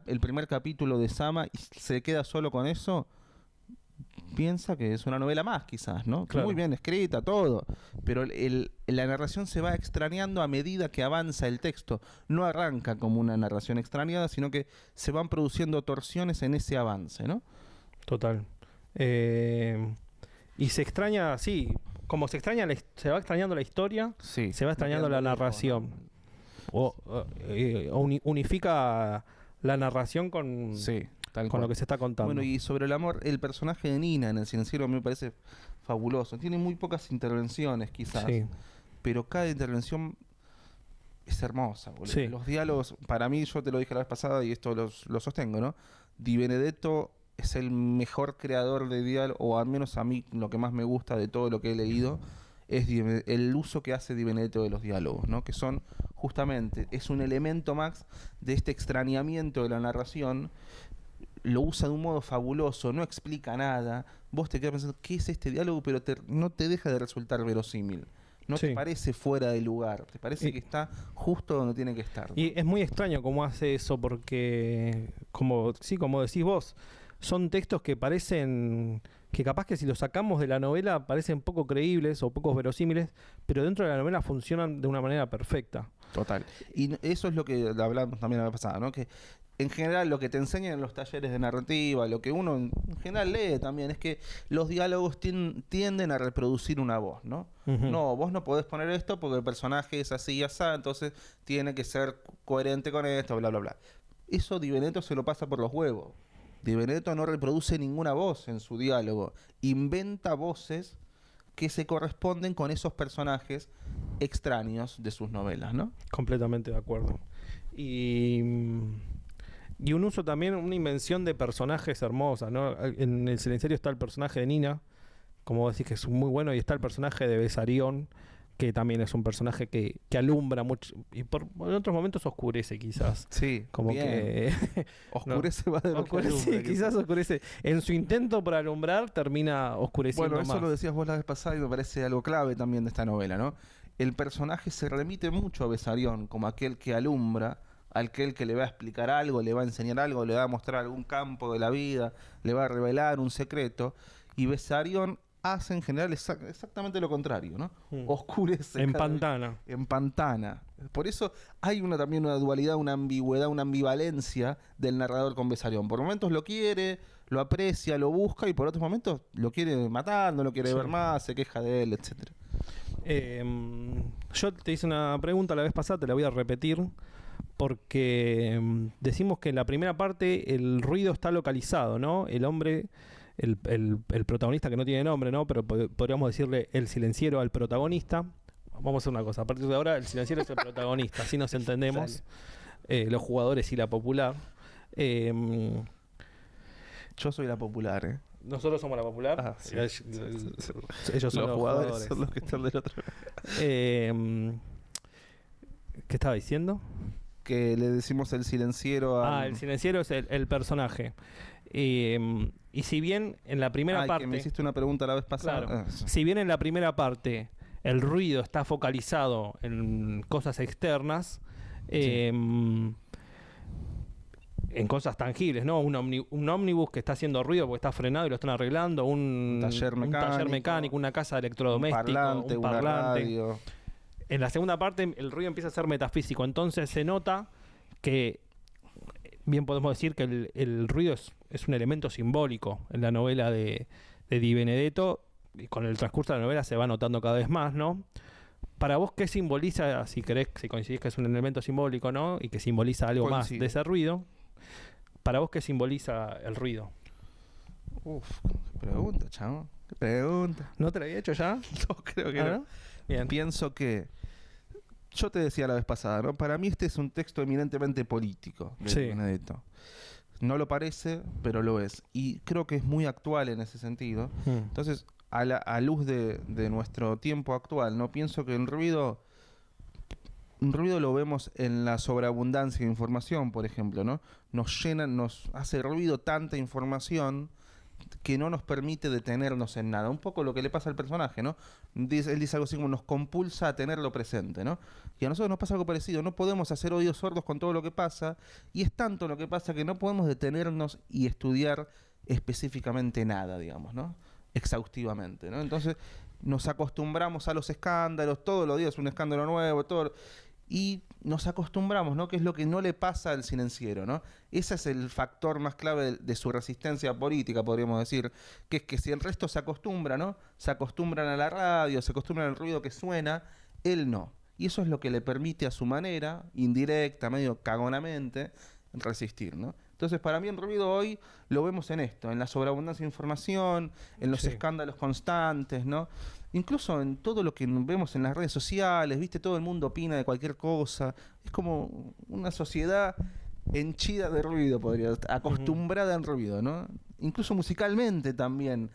el primer capítulo de Sama y se queda solo con eso, piensa que es una novela más, quizás, ¿no? Claro. Muy bien escrita, todo, pero la narración se va extrañando a medida que avanza el texto. No arranca como una narración extrañada, sino que se van produciendo torsiones en ese avance, ¿no? Total. Y se extraña, sí, como se va extrañando la historia, Sí. se va extrañando la narración. Unifica la narración con, Sí, tal con cual. lo que se está contando. Bueno, y sobre el amor, el personaje de Nina en El Silenciero me parece fabuloso. Tiene muy pocas intervenciones, quizás, Sí. pero cada intervención es hermosa, boludo. Sí. Los diálogos, para mí, yo te lo dije la vez pasada y esto lo sostengo, ¿no? Di Benedetto es el mejor creador de diálogo, o al menos a mí lo que más me gusta de todo lo que he leído, es el uso que hace Di Benedetto de los diálogos, ¿no? Que son justamente, es un elemento más de este extrañamiento de la narración. Lo usa de un modo fabuloso, no explica nada. Vos te quedas pensando, ¿qué es este diálogo? Pero no te deja de resultar verosímil. No Sí. te parece fuera de lugar, te parece Y- que está justo donde tiene que estar. Y es muy extraño cómo hace eso porque, como decís vos, son textos que parecen, que capaz que si los sacamos de la novela parecen poco creíbles o poco verosímiles, pero dentro de la novela funcionan de una manera perfecta. Total. Y eso es lo que hablamos también la vez pasada, ¿no? Que en general lo que te enseñan en los talleres de narrativa, lo que uno en general lee también, es que los diálogos tienden a reproducir una voz, ¿no? Ujú. No, vos no podés poner esto porque el personaje es así y así, entonces tiene que ser coherente con esto, bla, bla, bla. Eso Di Benedetto se lo pasa por los huevos. Di Benedetto no reproduce ninguna voz en su diálogo. Inventa voces que se corresponden con esos personajes extraños de sus novelas, ¿no? Completamente de acuerdo. Y un uso también, una invención de personajes hermosa, ¿no? En El Silenciario está el personaje de Nina, como vos decís que es muy bueno, y está el personaje de Besarión, que también es un personaje que alumbra mucho, y en otros momentos oscurece quizás. Sí, Como bien. que Oscurece más de lo que oscurece, alumbra, quizás oscurece. En su intento por alumbrar termina oscureciendo Bueno, eso más. lo decías vos la vez pasada y me parece algo clave también de esta novela, ¿no? El personaje se remite mucho a Besarión como aquel que alumbra, aquel que le va a explicar algo, le va a enseñar algo, le va a mostrar algún campo de la vida, le va a revelar un secreto. Y Besarión hace en general exactamente lo contrario, ¿no? Oscurece. En cada vez. Pantana. En Pantana. Por eso hay también una dualidad, una ambigüedad, una ambivalencia del narrador con Besarión. Por momentos lo quiere, lo aprecia, lo busca, y por otros momentos lo quiere matar, no lo quiere Sí. ver más, se queja de él, etcétera. Yo te hice una pregunta la vez pasada, te la voy a repetir, porque decimos que en la primera parte el ruido está localizado, ¿no? El hombre, el protagonista que no tiene nombre, ¿no? Pero podríamos decirle el silenciero al protagonista. Vamos a hacer una cosa, a partir de ahora el silenciero es el protagonista, así nos entendemos. los jugadores y la popular. Yo soy la popular, Nosotros somos la popular. Ah, sí. Ellos son los jugadores. son los que están del otro. ¿Qué estaba diciendo? Que le decimos el silenciero a... El silenciero es el personaje. Y si bien en la primera parte... que me hiciste una pregunta la vez pasada. Claro. Si bien en la primera parte el ruido está focalizado en cosas externas, en cosas tangibles, ¿no? Un ómnibus que está haciendo ruido porque está frenado y lo están arreglando, un taller mecánico, una casa de electrodomésticos, un parlante. Una radio. En la segunda parte el ruido empieza a ser metafísico, entonces se nota que, bien podemos decir que el ruido es un elemento simbólico en la novela de Di Benedetto, y con el transcurso de la novela se va notando cada vez más, ¿no? Para vos, ¿qué simboliza, si coincidís que es un elemento simbólico, ¿no? Y que simboliza algo más de ese ruido? Para vos, ¿qué simboliza el ruido? Qué pregunta, chavo. Qué pregunta. ¿No te la había hecho ya? No, creo que no. ¿No? Bien. Pienso que... Yo te decía la vez pasada, ¿no? Para mí este es un texto eminentemente político de Benedetto. No lo parece, pero lo es. Y creo que es muy actual en ese sentido. Entonces, a luz de nuestro tiempo actual, ¿no? Pienso que un ruido lo vemos en la sobreabundancia de información, por ejemplo, ¿no? Nos hace ruido tanta información que no nos permite detenernos en nada. Un poco lo que le pasa al personaje, ¿no? Él dice algo así como nos compulsa a tenerlo presente, ¿no? Y a nosotros nos pasa algo parecido. No podemos hacer oídos sordos con todo lo que pasa, y es tanto lo que pasa que no podemos detenernos y estudiar específicamente nada, digamos, ¿no? Exhaustivamente, ¿no? Entonces nos acostumbramos a los escándalos, todos los días un escándalo nuevo, todo... Y nos acostumbramos, ¿no? Que es lo que no le pasa al silenciero, ¿no? Ese es el factor más clave de su resistencia política, podríamos decir, que es que si el resto se acostumbra, ¿no? Se acostumbran a la radio, se acostumbran al ruido que suena, él no. Y eso es lo que le permite a su manera, indirecta, medio cagonamente, resistir, ¿no? Entonces, para mí el ruido hoy lo vemos en esto, en la sobreabundancia de información, en los escándalos constantes, ¿no? Incluso en todo lo que vemos en las redes sociales, ¿viste? Todo el mundo opina de cualquier cosa. Es como una sociedad henchida de ruido, acostumbrada al ruido, ¿no? Incluso musicalmente también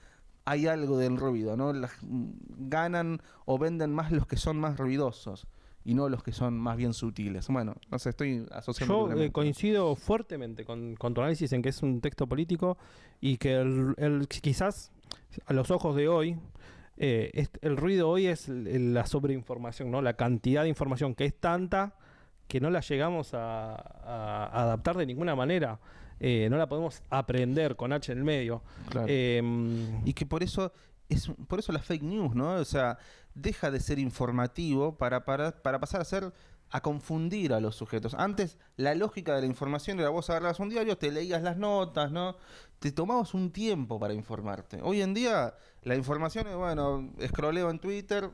hay algo del ruido, ¿no? Ganan o venden más los que son más ruidosos y no los que son más bien sutiles. Bueno, no sé, estoy asociando... Yo coincido fuertemente con tu análisis en que es un texto político y que quizás a los ojos de hoy el ruido hoy es la sobreinformación, ¿no? La cantidad de información que es tanta que no la llegamos a adaptar de ninguna manera. No la podemos aprender con H en el medio. Claro. Y que por eso la fake news, ¿no? O sea, deja de ser informativo para pasar a confundir a los sujetos. Antes, la lógica de la información era vos agarrabas un diario, te leías las notas, ¿no? Te tomabas un tiempo para informarte. Hoy en día, la información es, bueno, escroleo en Twitter,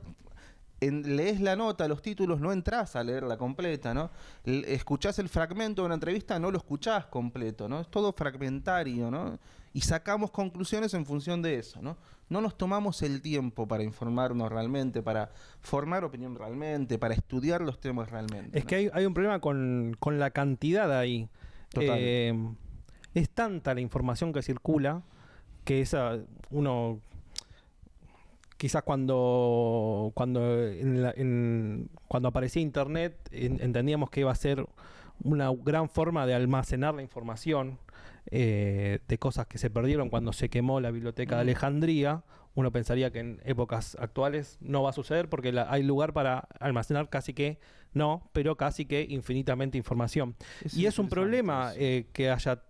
lees la nota, los títulos, no entras a leerla completa, ¿no? Escuchás el fragmento de una entrevista, no lo escuchás completo, ¿no? Es todo fragmentario, ¿no? Y sacamos conclusiones en función de eso, ¿no? No nos tomamos el tiempo para informarnos realmente, para formar opinión realmente, para estudiar los temas realmente. Es que hay un problema con la cantidad ahí. Total. Es tanta la información que circula que uno... Quizás cuando aparecía Internet entendíamos que iba a ser una gran forma de almacenar la información de cosas que se perdieron cuando se quemó la biblioteca de Alejandría. Uno pensaría que en épocas actuales no va a suceder porque hay lugar para almacenar casi que infinitamente información. Y es un problema que haya...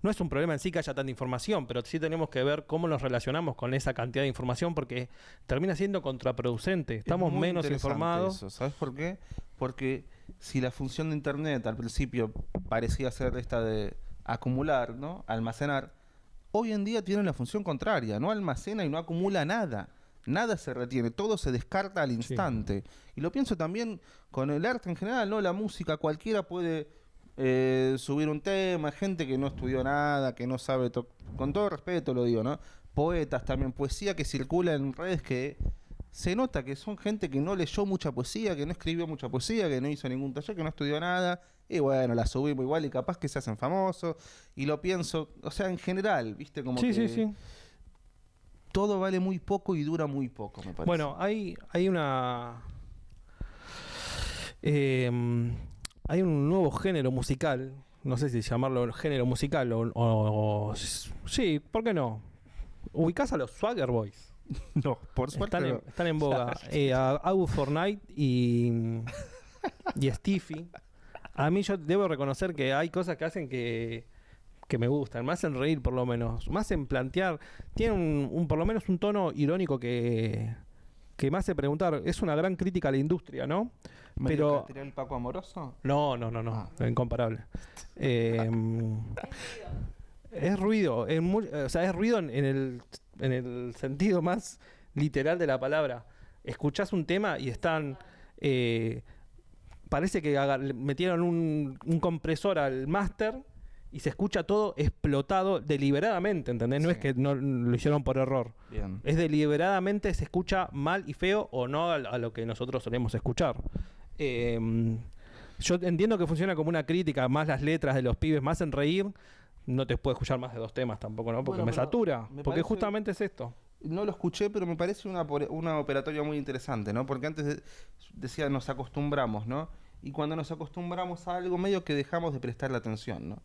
No es un problema en sí que haya tanta información, pero sí tenemos que ver cómo nos relacionamos con esa cantidad de información porque termina siendo contraproducente. Estamos menos informados. Eso. ¿Sabes por qué? Porque si la función de Internet al principio parecía ser esta de acumular, ¿no? Almacenar, hoy en día tiene la función contraria. No almacena y no acumula nada. Nada se retiene, todo se descarta al instante. Sí. Y lo pienso también con el arte en general, ¿no? La música, cualquiera puede... subir un tema, gente que no estudió nada, que no sabe, con todo respeto lo digo, ¿no? Poetas también, poesía que circula en redes que se nota que son gente que no leyó mucha poesía, que no escribió mucha poesía, que no hizo ningún taller, que no estudió nada y bueno, la subimos igual y capaz que se hacen famosos, y lo pienso, o sea, en general, ¿viste? Como Sí, que sí. todo vale muy poco y dura muy poco, me parece. Bueno, hay una... hay un nuevo género musical, no sé si llamarlo género musical sí, ¿por qué no? ¿Ubicás a los Swagger Boys? No, por suerte Están en boga. A August Fortnite y Stiffy. A mí yo debo reconocer que hay cosas que hacen que me gustan, me hacen reír por lo menos, me hacen plantear, tienen por lo menos un tono irónico que me hace preguntar, es una gran crítica a la industria, ¿no? Pero ¿Tiré el Paco Amoroso? no, incomparable. Es ruido, o sea, es ruido en el sentido más literal de la palabra. Escuchás un tema y están... parece que metieron un compresor al máster y se escucha todo explotado deliberadamente, ¿entendés? No Sí. es que no lo hicieron por error. Bien. Es deliberadamente se escucha mal y feo o no a lo que nosotros solemos escuchar. Yo entiendo que funciona como una crítica, más las letras de los pibes me hacen reír. No te puedo escuchar más de 2 temas tampoco, ¿no? Porque Bueno, me pero satura. me Porque parece- justamente es esto. No lo escuché, pero me parece una operatoria muy interesante, ¿no? Porque antes decía nos acostumbramos, ¿no? Y cuando nos acostumbramos a algo, medio que dejamos de prestarle atención, ¿no?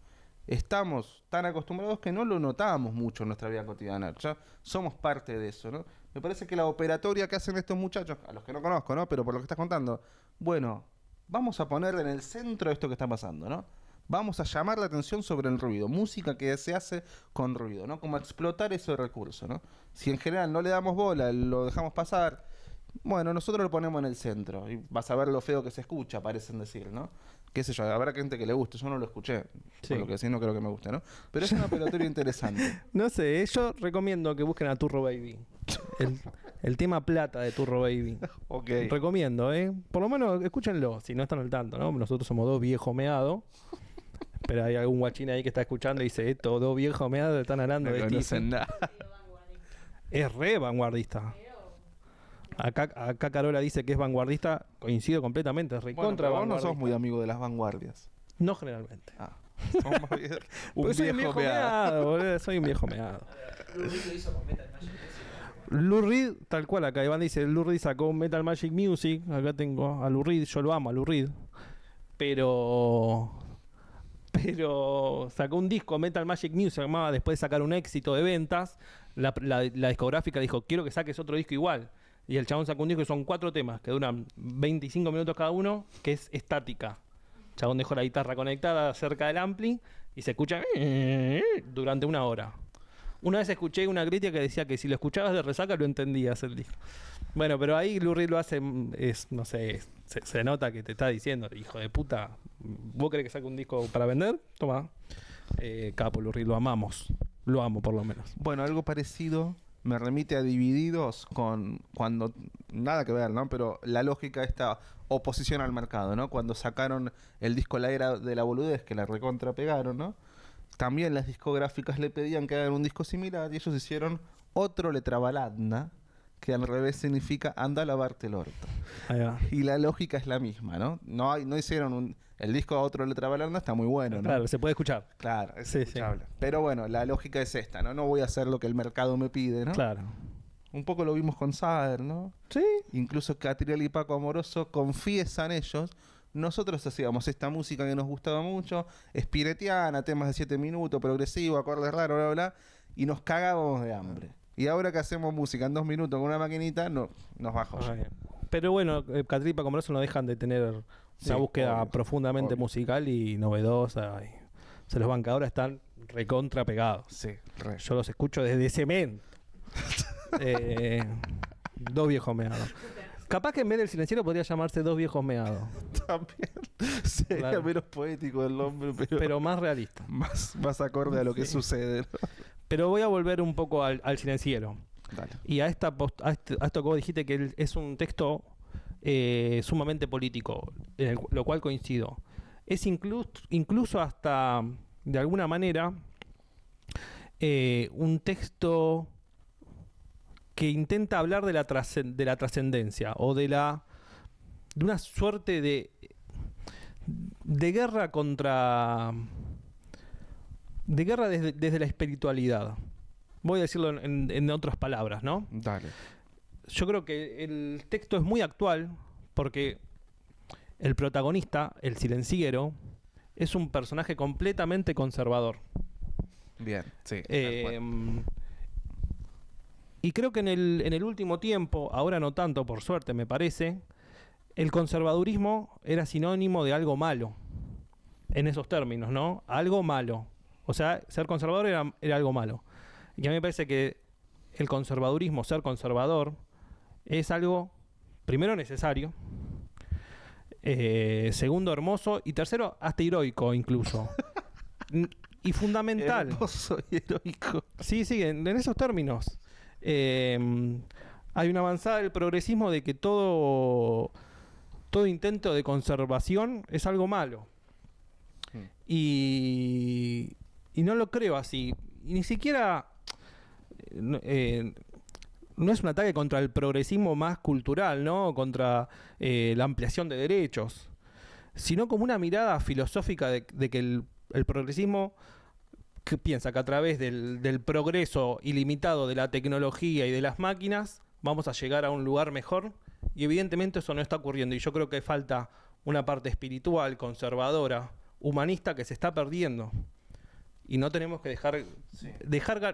Estamos tan acostumbrados que no lo notamos mucho en nuestra vida cotidiana. Ya somos parte de eso, ¿no? Me parece que la operatoria que hacen estos muchachos, a los que no conozco, ¿no? Pero por lo que estás contando, bueno, vamos a ponerle en el centro esto que está pasando, ¿no? Vamos a llamar la atención sobre el ruido, música que se hace con ruido, ¿no? Como explotar ese recurso, ¿no? Si en general no le damos bola, lo dejamos pasar, bueno, nosotros lo ponemos en el centro y vas a ver lo feo que se escucha, parecen decir, ¿no? Qué sé yo, habrá gente que le guste, yo no lo escuché, Sí. por lo que decís no creo que me guste, ¿no? Pero es una operatoria interesante. No sé, yo recomiendo que busquen a Turro Baby. El tema plata de Turro Baby. Ok. Recomiendo, ¿eh? Por lo menos escúchenlo, si no están al tanto, ¿no? Nosotros somos 2 viejos meados. Pero hay algún guachín ahí que está escuchando y dice, estos 2 viejos meados están hablando No de conocen Stephen. nada. Es re vanguardista. Acá Carola dice que es vanguardista, coincido completamente, es Bueno, recontra pero vos no vanguardista. sos muy amigo de las vanguardias. No generalmente. Ah, sos más bien un Porque soy un viejo viejo meado. meado, boludo, soy un viejo meado. Lou Reed lo hizo con Metal Magic. Lou Reed, tal cual acá, Iván dice, Lou Reed sacó Metal Magic Music, acá tengo a Lou Reed, yo lo amo a Lou Reed, pero sacó un disco Metal Magic Music, llamaba, después de sacar un éxito de ventas, la discográfica dijo, quiero que saques otro disco igual, y el chabón sacó un disco que son 4 temas, que duran 25 minutos cada uno, que es estática. El chabón dejó la guitarra conectada cerca del ampli y se escucha durante 1 hora. Una vez escuché una crítica que decía que si lo escuchabas de resaca lo entendías el disco. Bueno, pero ahí Lou Reed lo hace, no sé, se nota que te está diciendo, hijo de puta, ¿vos querés que saque un disco para vender? Toma. Capo, Lou Reed, lo amamos. Lo amo, por lo menos. Bueno, algo parecido me remite a Divididos con cuando nada que ver, ¿no? Pero la lógica de esta oposición al mercado, ¿no? Cuando sacaron el disco La Era de la Boludez, que la recontra pegaron, ¿no? También las discográficas le pedían que hagan un disco similar y ellos hicieron otro Letrabaladna, que al revés significa anda a lavarte el orto. Ahí va. Y la lógica es la misma, ¿no? No hicieron el disco a otro Letrabaladna, está muy bueno, ¿no? Claro, se puede escuchar. Claro, es Sí, sí. escuchable. Pero bueno, la lógica es esta, ¿no? No voy a hacer lo que el mercado me pide, ¿no? Claro. Un poco lo vimos con Sader, ¿no? Sí. Incluso Catriel y Paco Amoroso confiesan ellos. Nosotros hacíamos esta música que nos gustaba mucho, espiretiana, temas de 7 minutos, progresivo, acordes raros, bla, bla, y nos cagábamos de hambre. Y ahora que hacemos música en 2 minutos con una maquinita, no, nos bajo. Ah, bien. Pero bueno, Catriel y Paco Amoroso no dejan de tener Sí, una búsqueda obvio, profundamente obvio. musical y novedosa. Y se los banca ahora, están recontra pegados. Sí, re. Yo los escucho desde Cement. 2 viejos meados. Capaz que en vez del silenciero podría llamarse 2 viejos meados, También sería Claro. menos poético el nombre, pero, pero más realista. más acorde a lo que Sí. sucede, ¿no? Pero voy a volver un poco al silenciero. Dale. Y a esto que vos dijiste que es un texto sumamente político, lo cual coincido. Es incluso hasta, de alguna manera, un texto que intenta hablar de la trascendencia o de una suerte de... de guerra contra... De guerra desde la espiritualidad. Voy a decirlo en otras palabras, ¿no? Dale. Yo creo que el texto es muy actual porque el protagonista, el silenciero, es un personaje completamente conservador. Bien, sí. Y creo que en el último tiempo, ahora no tanto por suerte me parece, el conservadurismo era sinónimo de algo malo. En esos términos, ¿no? Algo malo. O sea, ser conservador era algo malo. Y a mí me parece que el conservadurismo, ser conservador, es algo, primero, necesario, segundo, hermoso, y tercero, hasta heroico incluso. Y fundamental. Hermoso y heroico. Sí, en esos términos. Hay una avanzada del progresismo de que todo intento de conservación es algo malo. Y no lo creo así. Y ni siquiera... no es un ataque contra el progresismo más cultural, ¿no? Contra la ampliación de derechos, sino como una mirada filosófica de que el progresismo que piensa que a través del progreso ilimitado de la tecnología y de las máquinas vamos a llegar a un lugar mejor, y evidentemente eso no está ocurriendo, y yo creo que falta una parte espiritual, conservadora, humanista, que se está perdiendo. Y no tenemos que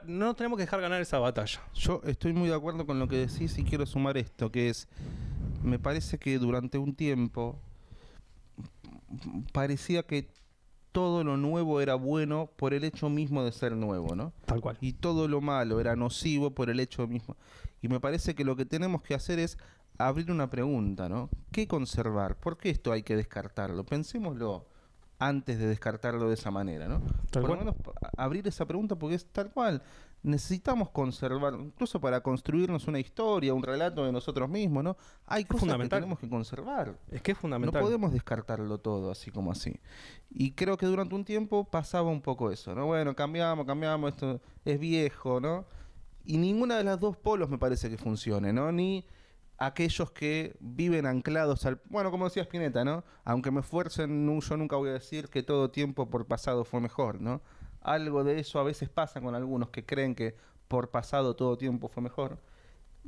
no tenemos que dejar ganar esa batalla. Yo estoy muy de acuerdo con lo que decís y quiero sumar esto, que es, me parece que durante un tiempo parecía que todo lo nuevo era bueno por el hecho mismo de ser nuevo, ¿no? Tal cual. Y todo lo malo era nocivo por el hecho mismo. Y me parece que lo que tenemos que hacer es abrir una pregunta, ¿no? ¿Qué conservar? ¿Por qué esto hay que descartarlo? Pensémoslo antes de descartarlo de esa manera, ¿no? Tal Por lo cual. menos abrir esa pregunta, porque es tal cual. Necesitamos conservar, incluso para construirnos una historia, un relato de nosotros mismos, ¿no? Hay cosas que fundamental. tenemos que conservar. Es que es fundamental. No podemos descartarlo todo así como así. Y creo que durante un tiempo pasaba un poco eso, ¿no? Bueno, cambiamos, esto es viejo, ¿no? Y ninguna de las dos polos me parece que funcione, ¿no? Ni aquellos que viven anclados al... Bueno, como decía Spinetta, ¿no? Aunque me esfuercen, yo nunca voy a decir que todo tiempo por pasado fue mejor, ¿no? Algo de eso a veces pasa con algunos que creen que por pasado todo tiempo fue mejor.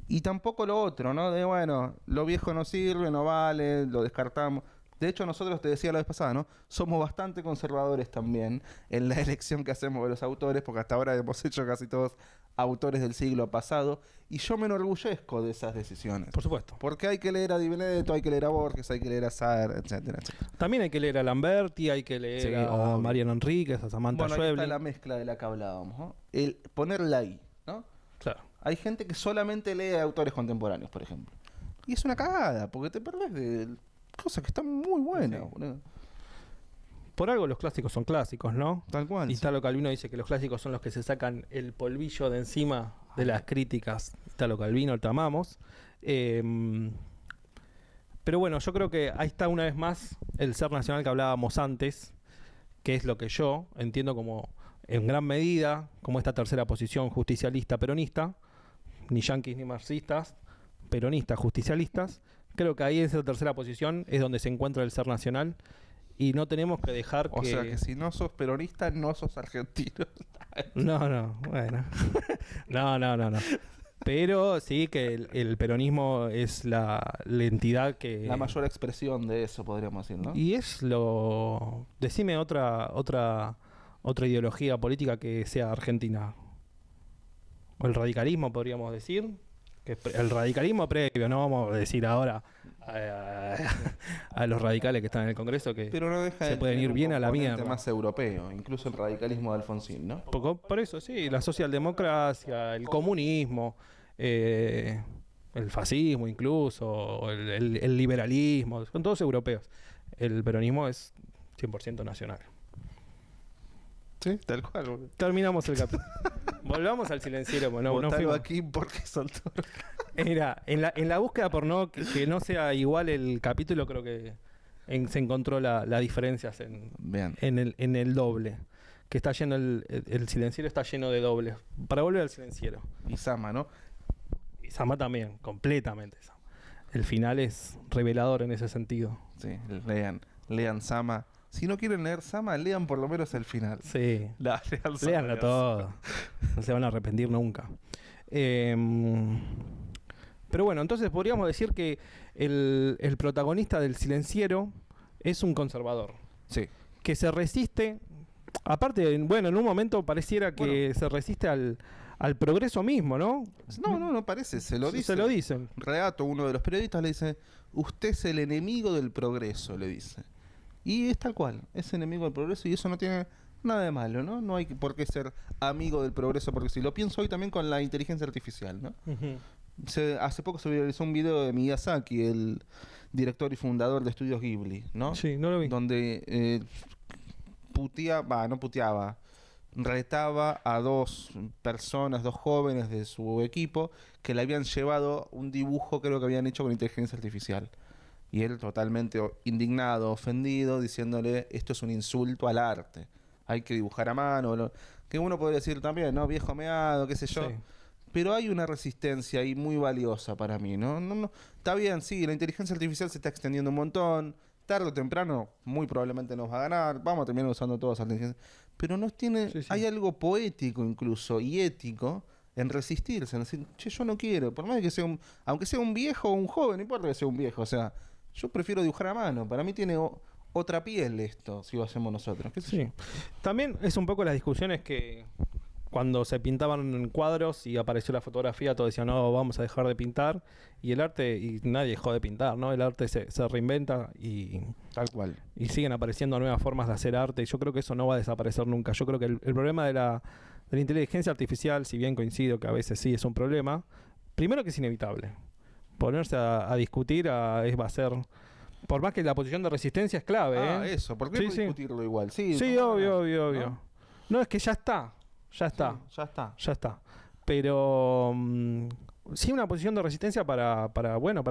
Y tampoco lo otro, ¿no? De, bueno, lo viejo no sirve, no vale, lo descartamos. De hecho, nosotros, te decía la vez pasada, ¿no? Somos bastante conservadores también en la elección que hacemos de los autores, porque hasta ahora hemos hecho casi todos autores del siglo pasado, y yo me enorgullezco de esas decisiones. Por supuesto. Porque hay que leer a Di Benedetto, hay que leer a Borges, hay que leer a Sartre, etcétera, etcétera. También hay que leer a Lamberti, hay que leer Sí, a obvio. Mariano Enríquez, a Samantha Bueno, ahí está Schweblin. la mezcla de la que hablábamos, ¿no? El ponerla ahí, ¿no? Claro. Hay gente que solamente lee a autores contemporáneos, por ejemplo. Y es una cagada, porque te perdés de cosas que están muy buenas, Sí. boludo. Por algo los clásicos son clásicos, ¿no? Tal cual. Y sí. Italo Calvino dice que los clásicos son los que se sacan el polvillo de encima de las críticas. Italo Calvino, te amamos. Pero bueno, yo creo que ahí está una vez más el ser nacional que hablábamos antes, que es lo que yo entiendo como, en gran medida, como esta tercera posición justicialista peronista, ni yanquis ni marxistas, peronistas, justicialistas. Creo que ahí en esa tercera posición es donde se encuentra el ser nacional. Y no tenemos que dejar O que... sea que si no sos peronista, no sos argentino. No, bueno. No. Pero sí que el peronismo es la entidad que... La mayor expresión de eso, podríamos decir, ¿no? Y es lo... Decime otra ideología política que sea argentina. O el radicalismo, podríamos decir. Que el radicalismo previo, no vamos a decir ahora a los radicales que están en el Congreso que Pero no deja se de pueden tener ir un bien a la componente mierda. más europeo, incluso el radicalismo de Alfonsín, ¿no? Por eso, sí, la socialdemocracia, el comunismo, el fascismo incluso, o el liberalismo, son todos europeos. El peronismo es 100% nacional. Sí, tal cual. boludo. Terminamos el capítulo. Volvamos al silenciero. No Votalo fuimos. aquí porque son todos... Mira, en la búsqueda por no que no sea igual el capítulo, creo que se encontró las diferencias Vean. en el doble. Que está lleno, el silenciero está lleno de dobles. Para volver al silenciero. Y Sama, ¿no? Y Sama también, completamente Sama. El final es revelador en ese sentido. Sí, lean Sama. si no quieren leer Sama, lean por lo menos el final. Sí. La Real Sama Léanlo de todo. No se van a arrepentir nunca. Pero bueno, entonces podríamos decir que el protagonista del Silenciero es un conservador. Sí. Que se resiste. Aparte, bueno, en un momento pareciera que se resiste al progreso mismo, ¿no? No parece, se lo dice. Se lo dicen. Reato, uno de los periodistas, le dice, usted es el enemigo del progreso, le dice. Y es tal cual, es enemigo del progreso y eso no tiene nada de malo, ¿no? No hay por qué ser amigo del progreso, porque si lo pienso hoy también con la inteligencia artificial, ¿no? Hace poco se viralizó un video de Miyazaki, el director y fundador de Estudios Ghibli, ¿no? Sí, no lo vi. Donde retaba a dos personas, dos jóvenes de su equipo que le habían llevado un dibujo, creo que habían hecho con inteligencia artificial. Y él totalmente indignado, ofendido, diciéndole, esto es un insulto al arte. Hay que dibujar a mano. Que uno podría decir también, ¿no? Viejo meado, qué sé yo. Sí. Pero hay una resistencia ahí muy valiosa para mí, ¿no? Está bien, sí, la inteligencia artificial se está extendiendo un montón. Tarde o temprano, muy probablemente nos va a ganar. Vamos a terminar usando todas las inteligencias. Pero hay algo poético incluso y ético en resistirse, en decir, che, yo no quiero, por más que sea aunque sea un viejo o un joven, no importa que sea un viejo, o sea, yo prefiero dibujar a mano. Para mí tiene otra piel esto, si lo hacemos nosotros. ¿Qué sé yo? También es un poco las discusiones que cuando se pintaban cuadros y apareció la fotografía, todos decían, no, vamos a dejar de pintar. Y el arte, y nadie dejó de pintar, ¿no? El arte se reinventa y tal cual. Y siguen apareciendo nuevas formas de hacer arte. Y yo creo que eso no va a desaparecer nunca. Yo creo que el problema de la inteligencia artificial, si bien coincido que a veces sí es un problema, primero que es inevitable. Ponerse a discutir va a ser... Por más que la posición de resistencia es clave, eso. ¿Por qué no discutirlo igual? Sí, obvio. No, es que ya está. Ya está. Pero sí una posición de resistencia para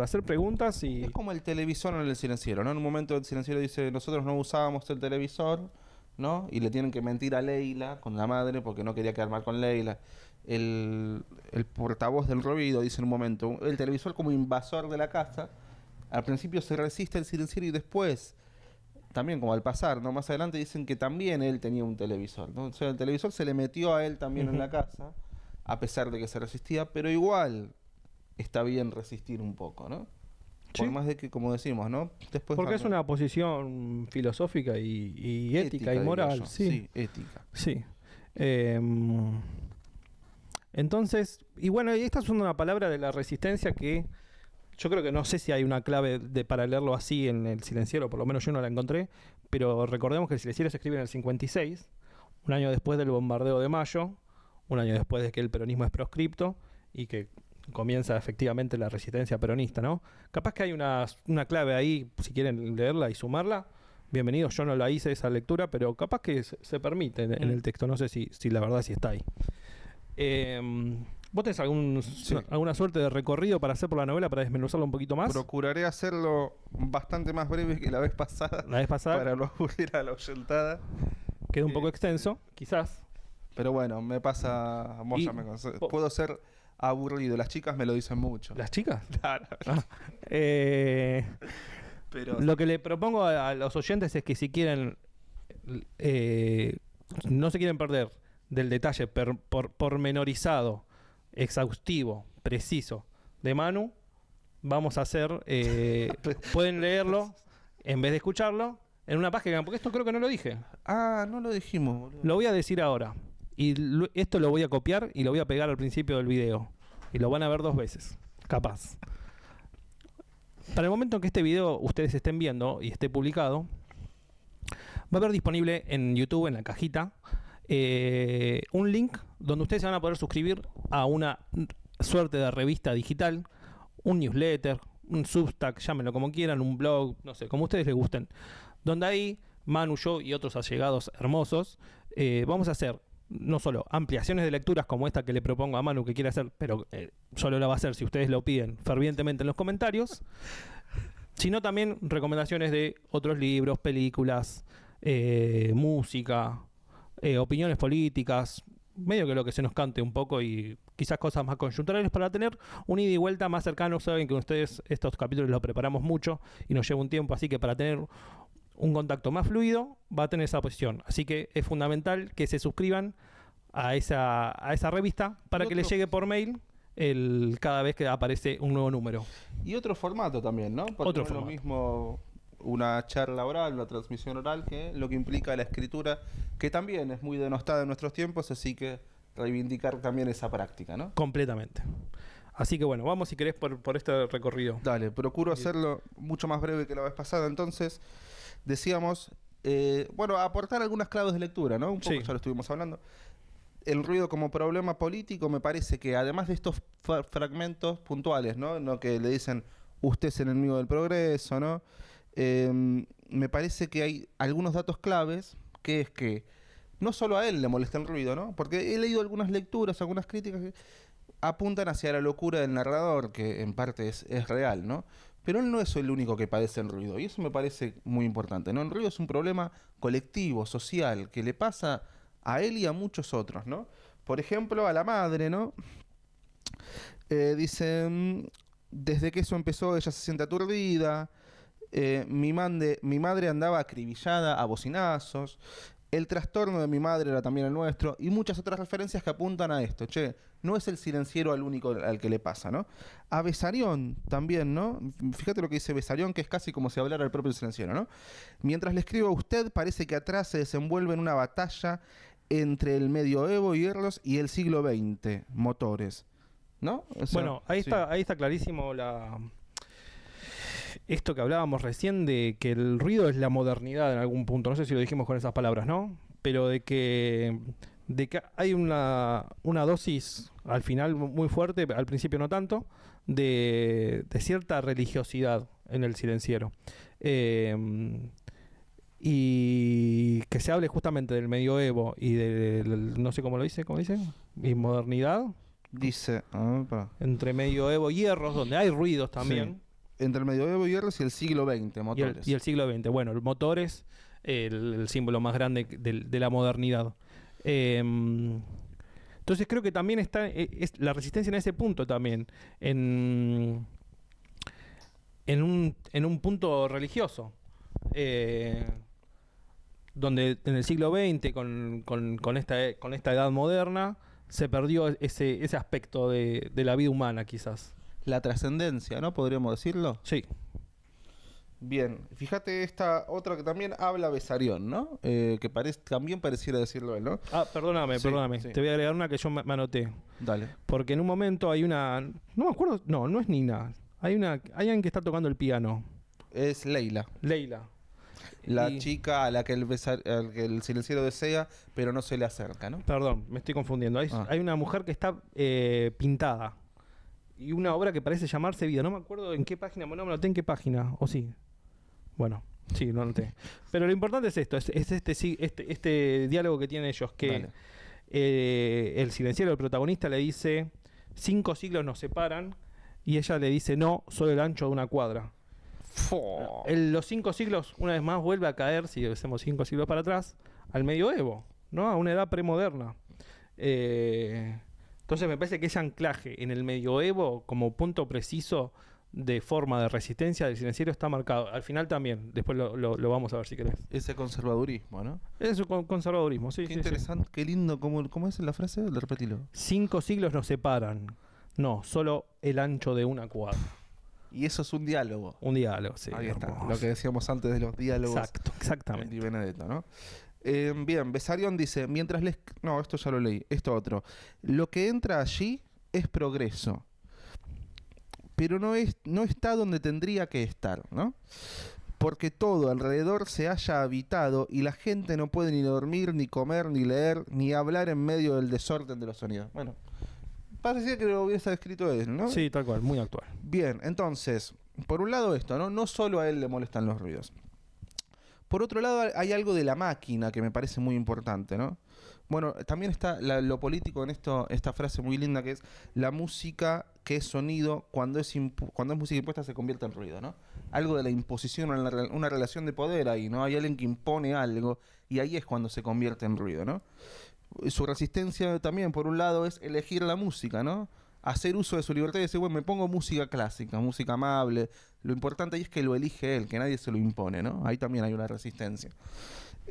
hacer preguntas y... Es como el televisor en el Silenciero, ¿no? En un momento el Silenciero dice, nosotros no usábamos el televisor, ¿no? Y le tienen que mentir a Leila con la madre porque no quería quedar mal con Leila. El portavoz del Ruido dice en un momento, el televisor como invasor de la casa, al principio se resiste el Silenciero y después, también como al pasar, ¿no? Más adelante dicen que también él tenía un televisor, ¿no? O sea, el televisor se le metió a él también en la casa, a pesar de que se resistía, pero igual está bien resistir un poco, ¿no? Por más de que, como decimos, ¿no? Después porque es una posición filosófica y ética y moral. Sí, ética. Sí. Entonces, y bueno, esta es una palabra de la resistencia que yo creo que no sé si hay una clave para leerlo así en el Silenciero, por lo menos yo no la encontré, pero recordemos que el Silenciero se escribe en el 56, un año después del bombardeo de Mayo, un año después de que el peronismo es proscripto y que comienza efectivamente la resistencia peronista, ¿no? Capaz que hay una clave ahí, si quieren leerla y sumarla, bienvenidos, yo no la hice esa lectura, pero capaz que se permite en el texto, no sé si la verdad sí está ahí. ¿Vos tenés alguna suerte de recorrido para hacer por la novela, para desmenuzarlo un poquito más? Procuraré hacerlo bastante más breve que la vez pasada. Para no aburrir a la oyentada. Queda un poco extenso, quizás. Pero bueno, me pasa... Puedo ser aburrido. Las chicas me lo dicen mucho. ¿Las chicas? Claro. Pero lo que le propongo a los oyentes es que si quieren... no se quieren perder del detalle pormenorizado, exhaustivo, preciso de Manu, vamos a hacer... pueden leerlo, en vez de escucharlo, en una página, porque esto creo que no lo dije. No lo dijimos, boludo. Lo voy a decir ahora. Y esto lo voy a copiar y lo voy a pegar al principio del video. Y lo van a ver 2 veces, capaz. Para el momento en que este video ustedes estén viendo y esté publicado, va a haber disponible en YouTube, en la cajita, un link donde ustedes se van a poder suscribir a una suerte de revista digital, un newsletter, un Substack, llámenlo como quieran, un blog, no sé, como ustedes les gusten, donde ahí Manu, yo y otros allegados hermosos vamos a hacer no solo ampliaciones de lecturas como esta que le propongo a Manu que quiere hacer, pero solo la va a hacer si ustedes lo piden fervientemente en los comentarios, sino también recomendaciones de otros libros, películas, música, opiniones políticas, medio que lo que se nos cante un poco y quizás cosas más coyunturales para tener un ida y vuelta más cercano. Saben que ustedes estos capítulos los preparamos mucho y nos lleva un tiempo, así que para tener un contacto más fluido, va a tener esa posición. Así que es fundamental que se suscriban a esa revista para que les llegue por mail cada vez que aparece un nuevo número. Y otro formato también, ¿no? Porque Otro no es lo formato. mismo una charla oral, una transmisión oral, que lo que implica la escritura, que también es muy denostada en nuestros tiempos, así que reivindicar también esa práctica, ¿no? Completamente. Así que bueno, vamos si querés por este recorrido. Dale, procuro hacerlo mucho más breve que la vez pasada. Entonces, decíamos, bueno, aportar algunas claves de lectura, ¿no? Un poco Sí. ya lo estuvimos hablando. El ruido como problema político, me parece que además de estos fragmentos puntuales, ¿no? No que le dicen, usted es el enemigo del progreso, ¿no? Me parece que hay algunos datos claves, que es que no solo a él le molesta el ruido, ¿no? Porque he leído algunas lecturas, algunas críticas que apuntan hacia la locura del narrador, que en parte es real, ¿no? Pero él no es el único que padece el ruido, y eso me parece muy importante, ¿no? El ruido es un problema colectivo, social, que le pasa a él y a muchos otros, ¿no? Por ejemplo, a la madre, ¿no? Dice, desde que eso empezó ella se siente aturdida, mi madre andaba acribillada a bocinazos, el trastorno de mi madre era también el nuestro, y muchas otras referencias que apuntan a esto. Che, no es el silenciero al único al que le pasa, ¿no? A Bessarión también, ¿no? Fíjate lo que dice Bessarión, que es casi como si hablara el propio silenciero, ¿no? Mientras le escribo a usted, parece que atrás se desenvuelve en una batalla entre el medioevo, hierros, y el siglo XX, motores, ¿no? O sea, Bueno, ahí sí. está clarísimo esto que hablábamos recién de que el ruido es la modernidad en algún punto. No sé si lo dijimos con esas palabras, ¿no? Pero de que hay una dosis al final muy fuerte, al principio no tanto, de cierta religiosidad en el silenciero. Y que se hable justamente del medioevo y del, no sé cómo dice, y modernidad, Dice, pará. entre medioevo y hierros, donde hay ruidos también. Sí. Entre el medioevo, hierros y el siglo XX, motores. Y el siglo XX. Bueno, el motor es el símbolo más grande de la modernidad. Entonces creo que también está es la resistencia en ese punto también, en un punto religioso. Donde en el siglo XX, con esta edad moderna, se perdió ese aspecto de la vida humana, quizás. La trascendencia, ¿no? Podríamos decirlo. Sí. Bien, fíjate esta otra que también habla Bessarión, ¿no? Que también pareciera decirlo él, ¿no? Ah, perdóname. Sí. Te voy a agregar una que yo me anoté. Dale. Porque en un momento hay una... No me acuerdo... No es Nina. Hay alguien que está tocando el piano. Es Leila, Leila. la chica a la que al que el silenciero desea, pero no se le acerca, ¿no? Perdón, me estoy confundiendo. Hay una mujer que está pintada. Y una obra que parece llamarse Vida. No me acuerdo en qué página. No me noté en qué página. ¿O sí? Bueno, sí, no noté. Pero lo importante es esto. Es este diálogo que tienen ellos. Que el silenciero, el protagonista, le dice 5 siglos nos separan. Y ella le dice no, solo el ancho de una cuadra. Los 5 siglos, una vez más, vuelve a caer, si hacemos 5 siglos para atrás, al medioevo, ¿no? A una edad premoderna. Entonces me parece que ese anclaje en el medioevo como punto preciso de forma de resistencia del silenciero está marcado. Al final también, después lo vamos a ver si querés. Ese conservadurismo, ¿no? Es un conservadurismo, sí. Qué sí, interesante, qué lindo. ¿Cómo es la frase? Repetilo. 5 siglos nos separan. No, solo el ancho de una cuadra. Y eso es un diálogo. Un diálogo, sí. Ahí está, hermoso. lo que decíamos antes de los diálogos. Exactamente. Di Benedetto, ¿no? Bien, Bessarión dice, No, esto ya lo leí, esto otro. Lo que entra allí es progreso, pero no está donde tendría que estar, ¿no? Porque todo alrededor se haya habitado y la gente no puede ni dormir, ni comer, ni leer, ni hablar en medio del desorden de los sonidos. Bueno, parecía que lo hubiese escrito él, ¿no? Sí, tal cual, muy actual. Bien, entonces, por un lado esto, ¿no? No solo a él le molestan los ruidos. Por otro lado, hay algo de la máquina que me parece muy importante, ¿no? Bueno, también está lo político en esta frase muy linda que es la música que es sonido, cuando es música impuesta se convierte en ruido, ¿no? Algo de la imposición, una relación de poder ahí, ¿no? Hay alguien que impone algo y ahí es cuando se convierte en ruido, ¿no? Su resistencia también, por un lado, es elegir la música, ¿no? hacer uso de su libertad y decir, bueno, me pongo música clásica, música amable. Lo importante ahí es que lo elige él, que nadie se lo impone, ¿no? Ahí también hay una resistencia.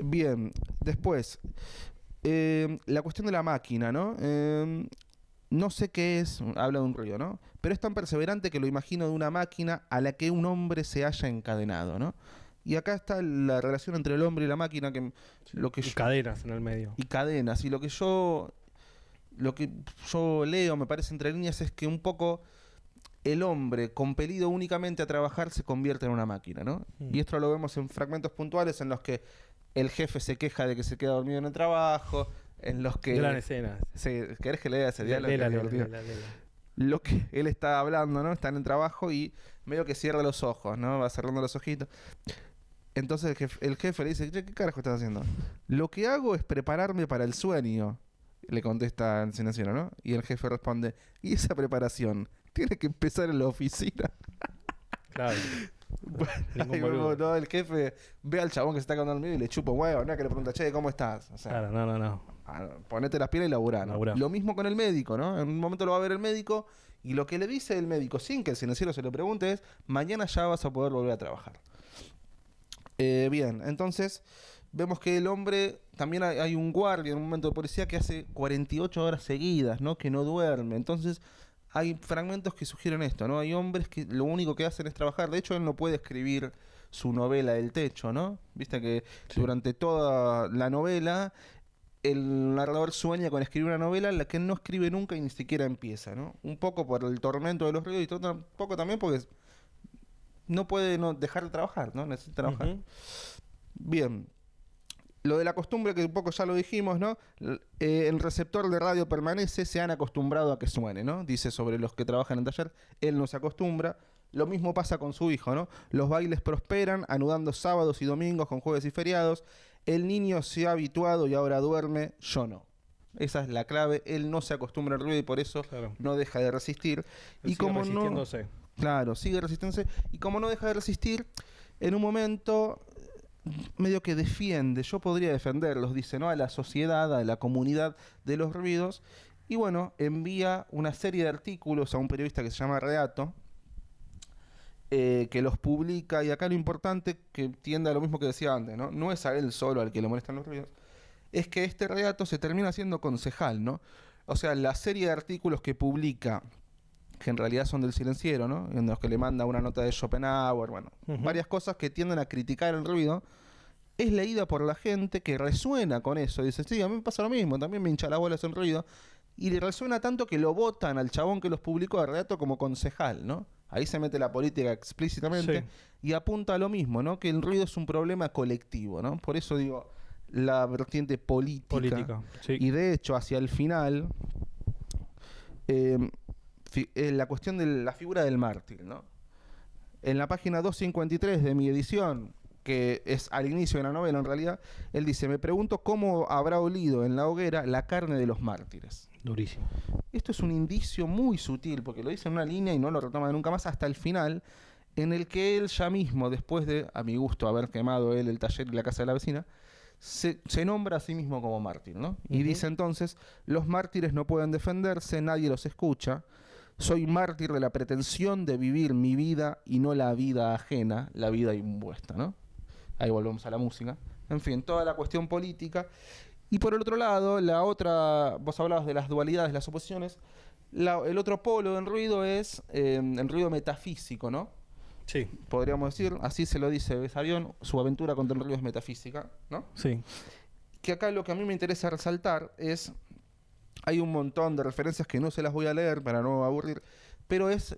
Bien, después, la cuestión de la máquina, ¿no? No sé qué es, habla de un ruido, ¿no? Pero es tan perseverante que lo imagino de una máquina a la que un hombre se haya encadenado, ¿no? Y acá está la relación entre el hombre y la máquina, que lo que Y cadenas en el medio. y cadenas. Y lo que yo leo, me parece entre líneas, es que un poco el hombre, compelido únicamente a trabajar, se convierte en una máquina, ¿no? Y esto lo vemos en fragmentos puntuales en los que el jefe se queja de que se queda dormido en el trabajo, en los que... Gran escena. ¿Querés que lea ese diálogo? Lela. Lo que él está hablando, ¿no? Está en el trabajo y medio que cierra los ojos, ¿no? Va cerrando los ojitos. Entonces el jefe le dice, "Che, ¿qué carajo estás haciendo?" "Lo que hago es prepararme para el sueño", le contesta el financiero, ¿no? Y el jefe responde, "Y esa preparación tiene que empezar en la oficina." Claro. Bueno, Ningún ahí boludo. vemos, ¿no? El jefe ve al chabón que se está quedando dormido y le chupa un huevo, ¿no? Que le pregunta, "Che, ¿cómo estás?" O sea, Claro, no. ponete las pilas y laburá, ¿no? Laburá. Lo mismo con el médico, ¿no? En un momento lo va a ver el médico y lo que le dice el médico, sin que el financiero se lo pregunte, es, "Mañana ya vas a poder volver a trabajar." Bien, entonces vemos que el hombre, también hay un guardia en un momento de policía que hace 48 horas seguidas, ¿no? Que no duerme. Entonces hay fragmentos que sugieren esto, ¿no? Hay hombres que lo único que hacen es trabajar. De hecho, él no puede escribir su novela El techo, ¿no? Viste que durante toda la novela el narrador sueña con escribir una novela la que él no escribe nunca y ni siquiera empieza, ¿no? Un poco por el tormento de los ríos y un poco también porque no puede dejar de trabajar, ¿no? Necesita trabajar. Ujú. Bien. Lo de la costumbre, que un poco ya lo dijimos, ¿no? El receptor de radio permanece, se han acostumbrado a que suene, ¿no? Dice sobre los que trabajan en taller, él no se acostumbra. Lo mismo pasa con su hijo, ¿no? Los bailes prosperan, anudando sábados y domingos con jueves y feriados. El niño se ha habituado y ahora duerme, yo no. Esa es la clave, él no se acostumbra al ruido y por eso Claro. no deja de resistir. Él Y sigue como no... resistiéndose. Claro, sigue resistiéndose. Y como no deja de resistir, en un momento medio que defiende, yo podría defenderlos, dice, ¿no? A la sociedad, a la comunidad de los ruidos. Y bueno, envía una serie de artículos a un periodista que se llama Reato, que los publica. Y acá lo importante, que tiende a lo mismo que decía antes, ¿no? No es a él solo al que le molestan los ruidos, es que este Reato se termina siendo concejal, ¿no? O sea, la serie de artículos que publica, que en realidad son del Silenciero, ¿no? En los que le manda una nota de Schopenhauer, bueno, varias cosas que tienden a criticar el ruido, es leída por la gente que resuena con eso. Dice, sí, a mí me pasa lo mismo, también me hincha las bolas el ruido. Y le resuena tanto que lo votan al chabón que los publicó de Reato como concejal, ¿no? Ahí se mete la política explícitamente Sí. y apunta a lo mismo, ¿no? Que el ruido es un problema colectivo, ¿no? Por eso digo, la vertiente política. Sí. Y de hecho, hacia el final, la cuestión de la figura del mártir, ¿no? En la página 253 de mi edición, que es al inicio de la novela en realidad, él dice, me pregunto cómo habrá olido en la hoguera la carne de los mártires. Durísimo. Esto es un indicio muy sutil, porque lo dice en una línea y no lo retoma nunca más hasta el final, en el que él ya mismo, después de, a mi gusto, haber quemado él el taller y la casa de la vecina, se nombra a sí mismo como mártir, ¿no? Y dice entonces, los mártires no pueden defenderse, nadie los escucha, soy mártir de la pretensión de vivir mi vida y no la vida ajena, la vida impuesta, ¿no? Ahí volvemos a la música. En fin, toda la cuestión política. Y por el otro lado, la otra, vos hablabas de las dualidades, las oposiciones, el otro polo en ruido es el ruido metafísico, ¿no? Sí. Podríamos decir, así se lo dice Besarión, su aventura contra el ruido es metafísica, ¿no? Sí. Que acá lo que a mí me interesa resaltar es, hay un montón de referencias que no se las voy a leer para no aburrir, pero es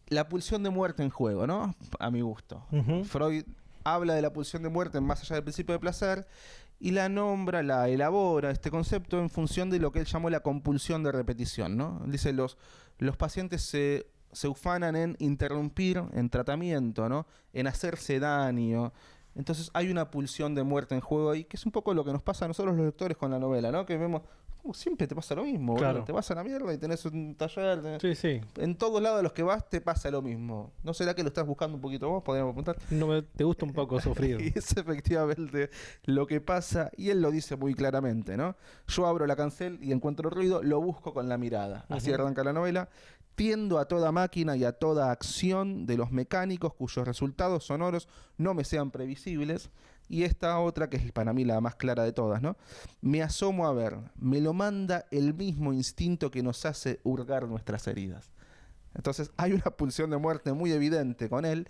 la pulsión de muerte en juego, ¿no? A mi gusto. Ujú. Freud habla de la pulsión de muerte más allá del principio de placer y la nombra, la elabora, este concepto, en función de lo que él llamó la compulsión de repetición, ¿no? Dice, los pacientes se ufanan en interrumpir en tratamiento, ¿no? En hacerse daño. Entonces hay una pulsión de muerte en juego ahí, que es un poco lo que nos pasa a nosotros los lectores con la novela, ¿no? Que vemos, siempre te pasa lo mismo, Claro. boludo. Te vas a la mierda y tenés un taller. Sí, sí. En todos lados a los que vas te pasa lo mismo. ¿No será que lo estás buscando un poquito vos? Podríamos apuntar. Te gusta un poco Y sufrir. es efectivamente lo que pasa, y él lo dice muy claramente, ¿no? Yo abro la cancel y encuentro ruido, lo busco con la mirada. Así arranca la novela. Tiendo a toda máquina y a toda acción de los mecánicos cuyos resultados sonoros no me sean previsibles. Y esta otra, que es para mí la más clara de todas, ¿no? Me asomo a ver, me lo manda el mismo instinto que nos hace hurgar nuestras heridas. Entonces hay una pulsión de muerte muy evidente con él.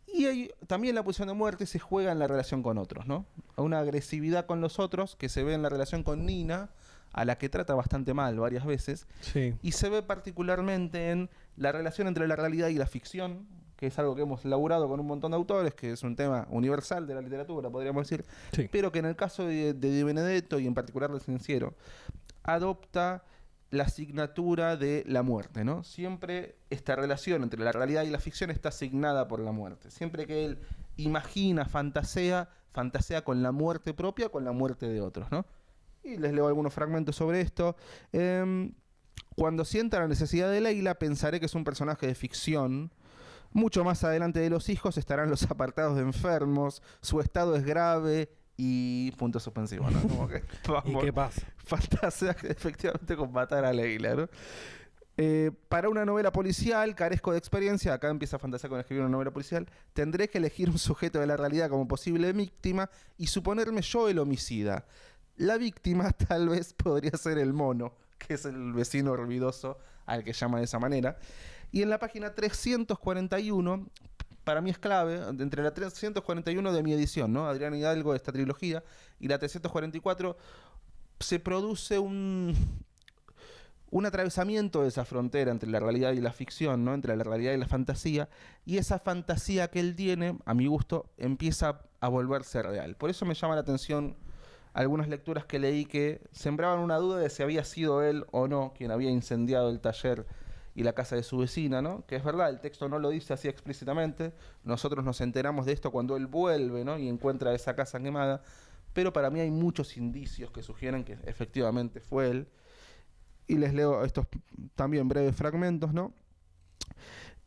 Y también la pulsión de muerte se juega en la relación con otros, ¿no? Una agresividad con los otros que se ve en la relación con Nina, a la que trata bastante mal varias veces. Sí. Y se ve particularmente en la relación entre la realidad y la ficción, que es algo que hemos laburado con un montón de autores, que es un tema universal de la literatura, podríamos decir, Sí. pero que en el caso de Di Benedetto y en particular del Cienciero, adopta la asignatura de la muerte, ¿no? Siempre esta relación entre la realidad y la ficción está asignada por la muerte. Siempre que él imagina, fantasea con la muerte propia, con la muerte de otros, ¿no? Y les leo algunos fragmentos sobre esto. Cuando sienta la necesidad de Leila, pensaré que es un personaje de ficción. Mucho más adelante de los hijos estarán los apartados de enfermos. Su estado es grave y punto suspensivo, ¿no? Como que, ¿Y vamos, qué pasa? fantasea efectivamente con matar a Leila, ¿no? Para una novela policial carezco de experiencia. Acá empieza a fantasear con escribir una novela policial. Tendré que elegir un sujeto de la realidad como posible víctima y suponerme yo el homicida. La víctima tal vez podría ser el mono, que es el vecino ruidoso al que llama de esa manera. Y en la página 341, para mí es clave, entre la 341 de mi edición, ¿no? Adrián Hidalgo de esta trilogía, y la 344, se produce un atravesamiento de esa frontera entre la realidad y la ficción, ¿no? Entre la realidad y la fantasía, y esa fantasía que él tiene, a mi gusto, empieza a volverse real. Por eso me llama la atención algunas lecturas que leí que sembraban una duda de si había sido él o no quien había incendiado el taller y la casa de su vecina, ¿no? Que es verdad, el texto no lo dice así explícitamente. Nosotros nos enteramos de esto cuando él vuelve, ¿no? Y encuentra esa casa quemada. Pero para mí hay muchos indicios que sugieren que efectivamente fue él. Y les leo estos también breves fragmentos, ¿no?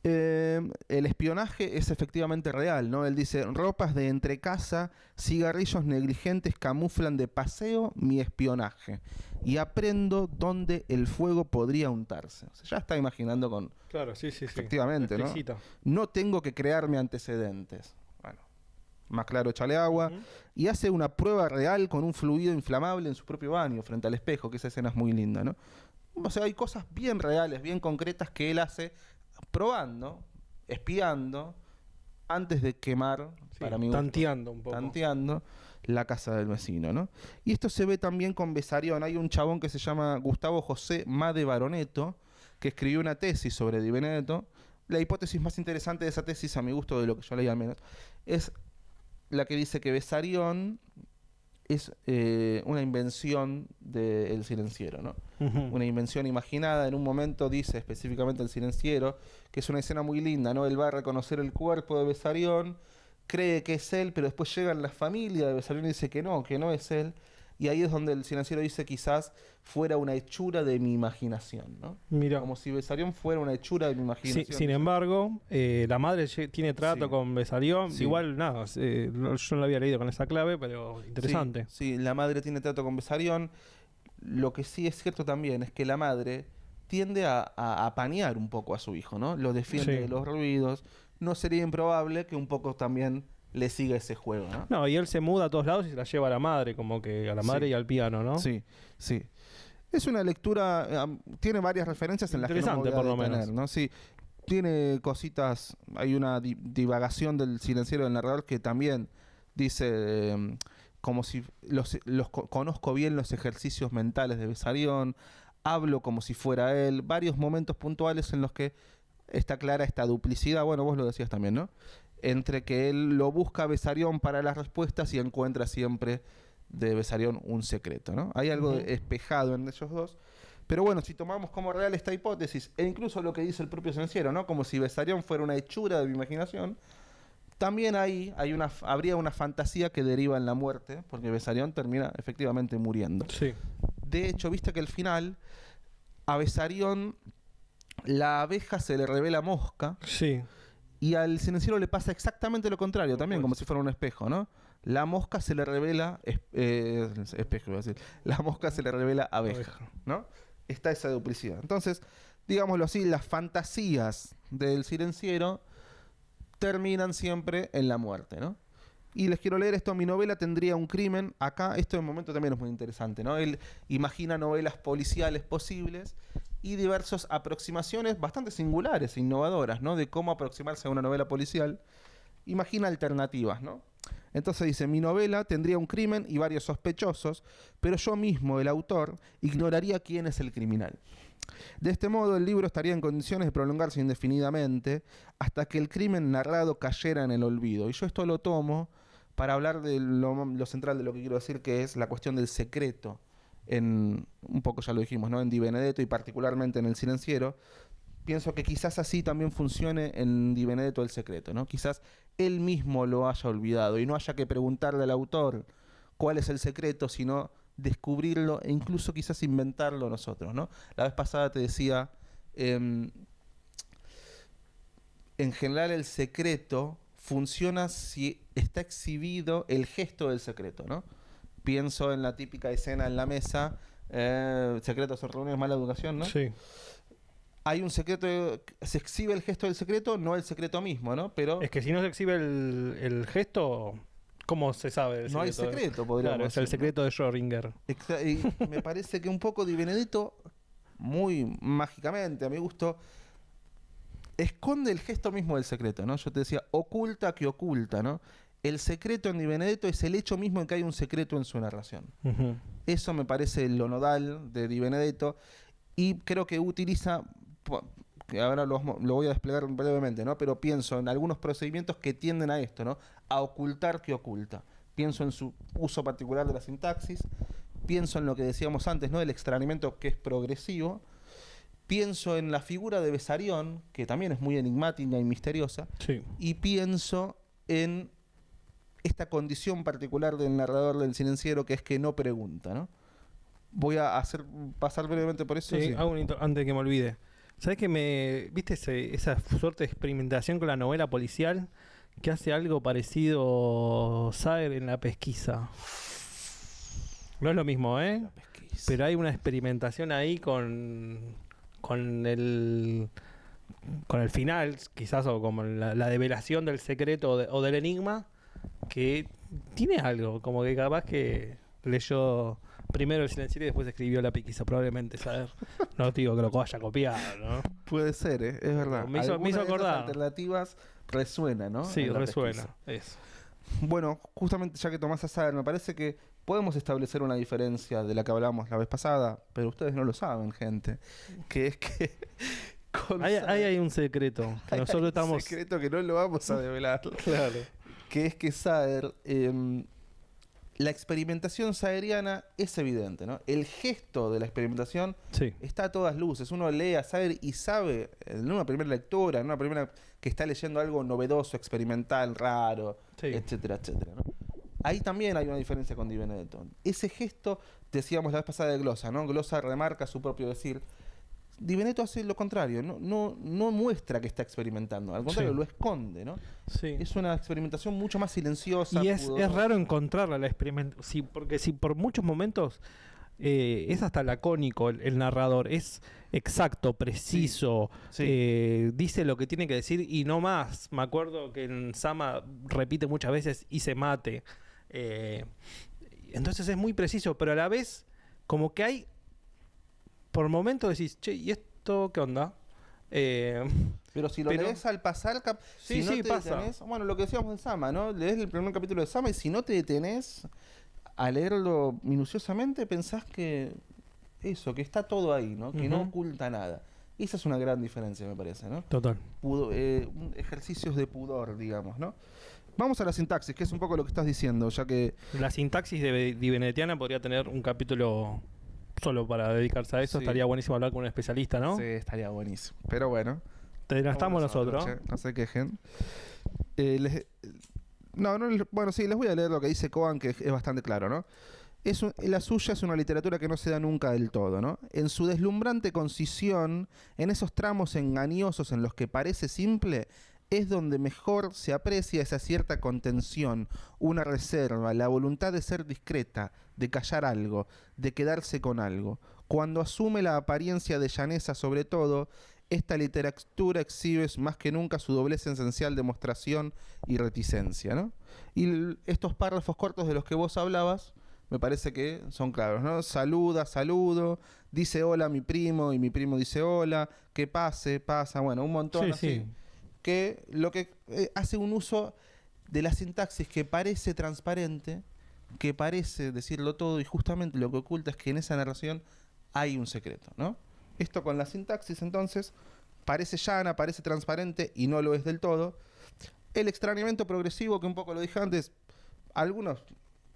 El espionaje es efectivamente real, ¿no? Él dice, ropas de entrecasa, cigarrillos negligentes camuflan de paseo mi espionaje y aprendo dónde el fuego podría untarse. O sea, ya está imaginando con... Claro, sí, sí, sí. Efectivamente, ¿no? Exquisita. No tengo que crearme antecedentes. Bueno, más claro, échale agua. Y hace una prueba real con un fluido inflamable en su propio baño, frente al espejo, que esa escena es muy linda, ¿no? O sea, hay cosas bien reales, bien concretas que él hace probando, espiando, antes de quemar, Sí, para mí, tanteando un poco. tanteando la casa del vecino, ¿no? Y esto se ve también con Bessarión. Hay un chabón que se llama Gustavo José Made Baroneto, que escribió una tesis sobre Di Benedetto. La hipótesis más interesante de esa tesis, a mi gusto, de lo que yo leí al menos, es la que dice que Bessarión es una invención del Silenciero, ¿no? Una invención imaginada. En un momento dice específicamente el Silenciero, que es una escena muy linda, ¿no? Él va a reconocer el cuerpo de Bessarión, cree que es él, pero después llega la familia de Bessarión y dice que no es él. Y ahí es donde el Silenciero dice quizás fuera una hechura de mi imaginación, ¿no? Mira. Como si Bessarión fuera una hechura de mi imaginación. Sin embargo, la madre tiene trato Sí. con Bessarión. Sí. Igual, nada, yo no lo había leído con esa clave, pero interesante. Sí, la madre tiene trato con Bessarión. Lo que sí es cierto también es que la madre tiende a apañar un poco a su hijo, ¿no? Lo defiende Sí. de los ruidos. No sería improbable que un poco también le siga ese juego, ¿no? No, y él se muda a todos lados y se la lleva a la madre, como que a la madre Sí. y al piano, ¿no? Sí, sí. Es una lectura, tiene varias referencias en las que no me Interesante, voy a por lo detener, menos. ¿no? Sí, tiene cositas, hay una divagación del Silenciero del narrador que también dice como si conozco bien los ejercicios mentales de Bessarión, hablo como si fuera él, varios momentos puntuales en los que está clara esta duplicidad, bueno, vos lo decías también, ¿no? Entre que él lo busca a Bessarión para las respuestas y encuentra siempre de Bessarión un secreto, ¿no? Hay algo espejado en ellos dos. Pero bueno, si tomamos como real esta hipótesis, e incluso lo que dice el propio Silenciero, ¿no? Como si Bessarión fuera una hechura de mi imaginación, también ahí habría una fantasía que deriva en la muerte, porque Bessarión termina efectivamente muriendo. Sí. De hecho, viste que al final a Bessarión la abeja se le revela mosca Sí. y al silenciero le pasa exactamente lo contrario, también como si fuera un espejo, ¿no? La mosca se le revela espejo, iba a decir. La mosca se le revela abeja, ¿no? Está esa duplicidad. Entonces, digámoslo así, las fantasías del silenciero terminan siempre en la muerte, ¿no? Y les quiero leer esto. Mi novela tendría un crimen. Acá, esto de momento también es muy interesante, ¿no? Él imagina novelas policiales posibles y diversas aproximaciones bastante singulares e innovadoras, ¿no? De cómo aproximarse a una novela policial. Imagina alternativas, ¿no? Entonces dice, mi novela tendría un crimen y varios sospechosos, pero yo mismo, el autor, ignoraría quién es el criminal. De este modo, el libro estaría en condiciones de prolongarse indefinidamente hasta que el crimen narrado cayera en el olvido. Y yo esto lo tomo para hablar de lo central de lo que quiero decir, que es la cuestión del secreto. Un poco ya lo dijimos, ¿no? En Di Benedetto y particularmente en El Silenciero. Pienso que quizás así también funcione en Di Benedetto el secreto, ¿no? Quizás él mismo lo haya olvidado y no haya que preguntarle al autor cuál es el secreto, sino descubrirlo e incluso quizás inventarlo nosotros, ¿no? La vez pasada te decía, en general el secreto funciona si está exhibido el gesto del secreto, ¿no? Pienso en la típica escena en la mesa, secretos en reuniones, mala educación, ¿no? Sí. Hay un secreto, se exhibe el gesto del secreto, no el secreto mismo, ¿no? Pero Es que si no se exhibe el gesto, ¿cómo se sabe? El no hay secreto? secreto, podríamos Claro, es el decir, ¿no? secreto de Schrödinger. Y me parece que un poco Di Benedetto, muy mágicamente, a mi gusto, esconde el gesto mismo del secreto, ¿no? Yo te decía, oculta que oculta, ¿no? El secreto en Di Benedetto es el hecho mismo de que hay un secreto en su narración. Ujú. Eso me parece lo nodal de Di Benedetto y creo que utiliza, que ahora lo voy a desplegar brevemente, ¿no? Pero pienso en algunos procedimientos que tienden a esto, ¿no? A ocultar que oculta. Pienso en su uso particular de la sintaxis, pienso en lo que decíamos antes, ¿no? El extrañamiento que es progresivo. Pienso en la figura de Bessarión, que también es muy enigmática y misteriosa, Sí. y pienso en esta condición particular del narrador del silenciero, que es que no pregunta, ¿no? Voy a pasar brevemente por eso. Sí, Sí. hago antes de que me olvide. ¿Sabes que viste esa suerte de experimentación con la novela policial que hace algo parecido Saer en La Pesquisa? No es lo mismo, ¿eh? La pesquisa. Pero hay una experimentación ahí con el final, quizás, o como la develación del secreto o del enigma, que tiene algo, como que capaz que leyó primero El Silenciero y después escribió La Pesquisa, probablemente, ¿sabes? No digo que lo haya copiado, ¿no? Puede ser, ¿eh? Es verdad. Me hizo Alguna de esas acordar. alternativas resuena, ¿no? Sí, En La resuena. pesquisa. Eso. Bueno, justamente ya que tomás a Saer, me parece que podemos establecer una diferencia de la que hablamos la vez pasada, pero ustedes no lo saben, gente, que es que con Ahí Saer hay un secreto que hay nosotros un estamos... secreto que no lo vamos a develar. Claro. Que es que Saer, la experimentación saeriana es evidente, ¿no? El gesto de la experimentación Sí. está a todas luces. Uno lee a Saer y sabe, en una primera lectura, en una primera que está leyendo algo novedoso, experimental, raro, Sí. etcétera, etcétera, ¿no? Ahí también hay una diferencia con Di Benedetto. Ese gesto, decíamos la vez pasada de Glosa, ¿no? Glosa remarca su propio decir. Di Benedetto hace lo contrario, no muestra que está experimentando, al contrario, Sí. lo esconde, ¿no? Sí. Es una experimentación mucho más silenciosa. Y es pudorosa. raro encontrarla la experimentación. Sí, porque si por muchos momentos es hasta lacónico el narrador, es exacto, preciso, Sí. dice lo que tiene que decir y no más. Me acuerdo que en Sama repite muchas veces y se mate. Entonces es muy preciso, pero a la vez como que hay, por momentos decís, che, ¿y esto qué onda? Pero si lo pero- lees al pasar, Sí, si no sí, te pasa. detenés, bueno, lo que decíamos de Sama, ¿no? Lees el primer capítulo de Sama y si no te detenés a leerlo minuciosamente, pensás que eso, que está todo ahí, ¿no? Que no Ujú. oculta nada. Esa es una gran diferencia, me parece, ¿no? Total. Ejercicios de pudor, digamos, ¿no? Vamos a la sintaxis, que es un poco lo que estás diciendo, ya que La sintaxis de Di Benedettiana podría tener un capítulo solo para dedicarse a eso. Sí. Estaría buenísimo hablar con un especialista, ¿no? sí, estaría buenísimo. Pero bueno. Te la estamos nosotros. che, no se quejen. Bueno, sí, les voy a leer lo que dice Cohen, que es bastante claro, ¿no? La suya es una literatura que no se da nunca del todo, ¿no? En su deslumbrante concisión, en esos tramos engañosos en los que parece simple, es donde mejor se aprecia esa cierta contención, una reserva, la voluntad de ser discreta, de callar algo, de quedarse con algo. Cuando asume la apariencia de llaneza sobre todo, esta literatura exhibe más que nunca su doblez esencial de demostración y reticencia, ¿no? Y estos párrafos cortos de los que vos hablabas, me parece que son claros, ¿no? Saludo, dice hola a mi primo, y mi primo dice hola, que pasa, bueno, un montón así. Sí. Que lo que hace un uso de la sintaxis que parece transparente, que parece decirlo todo, y justamente lo que oculta es que en esa narración hay un secreto, ¿no? Esto con la sintaxis, entonces, parece llana, parece transparente y no lo es del todo. El extrañamiento progresivo, que un poco lo dije antes, algunos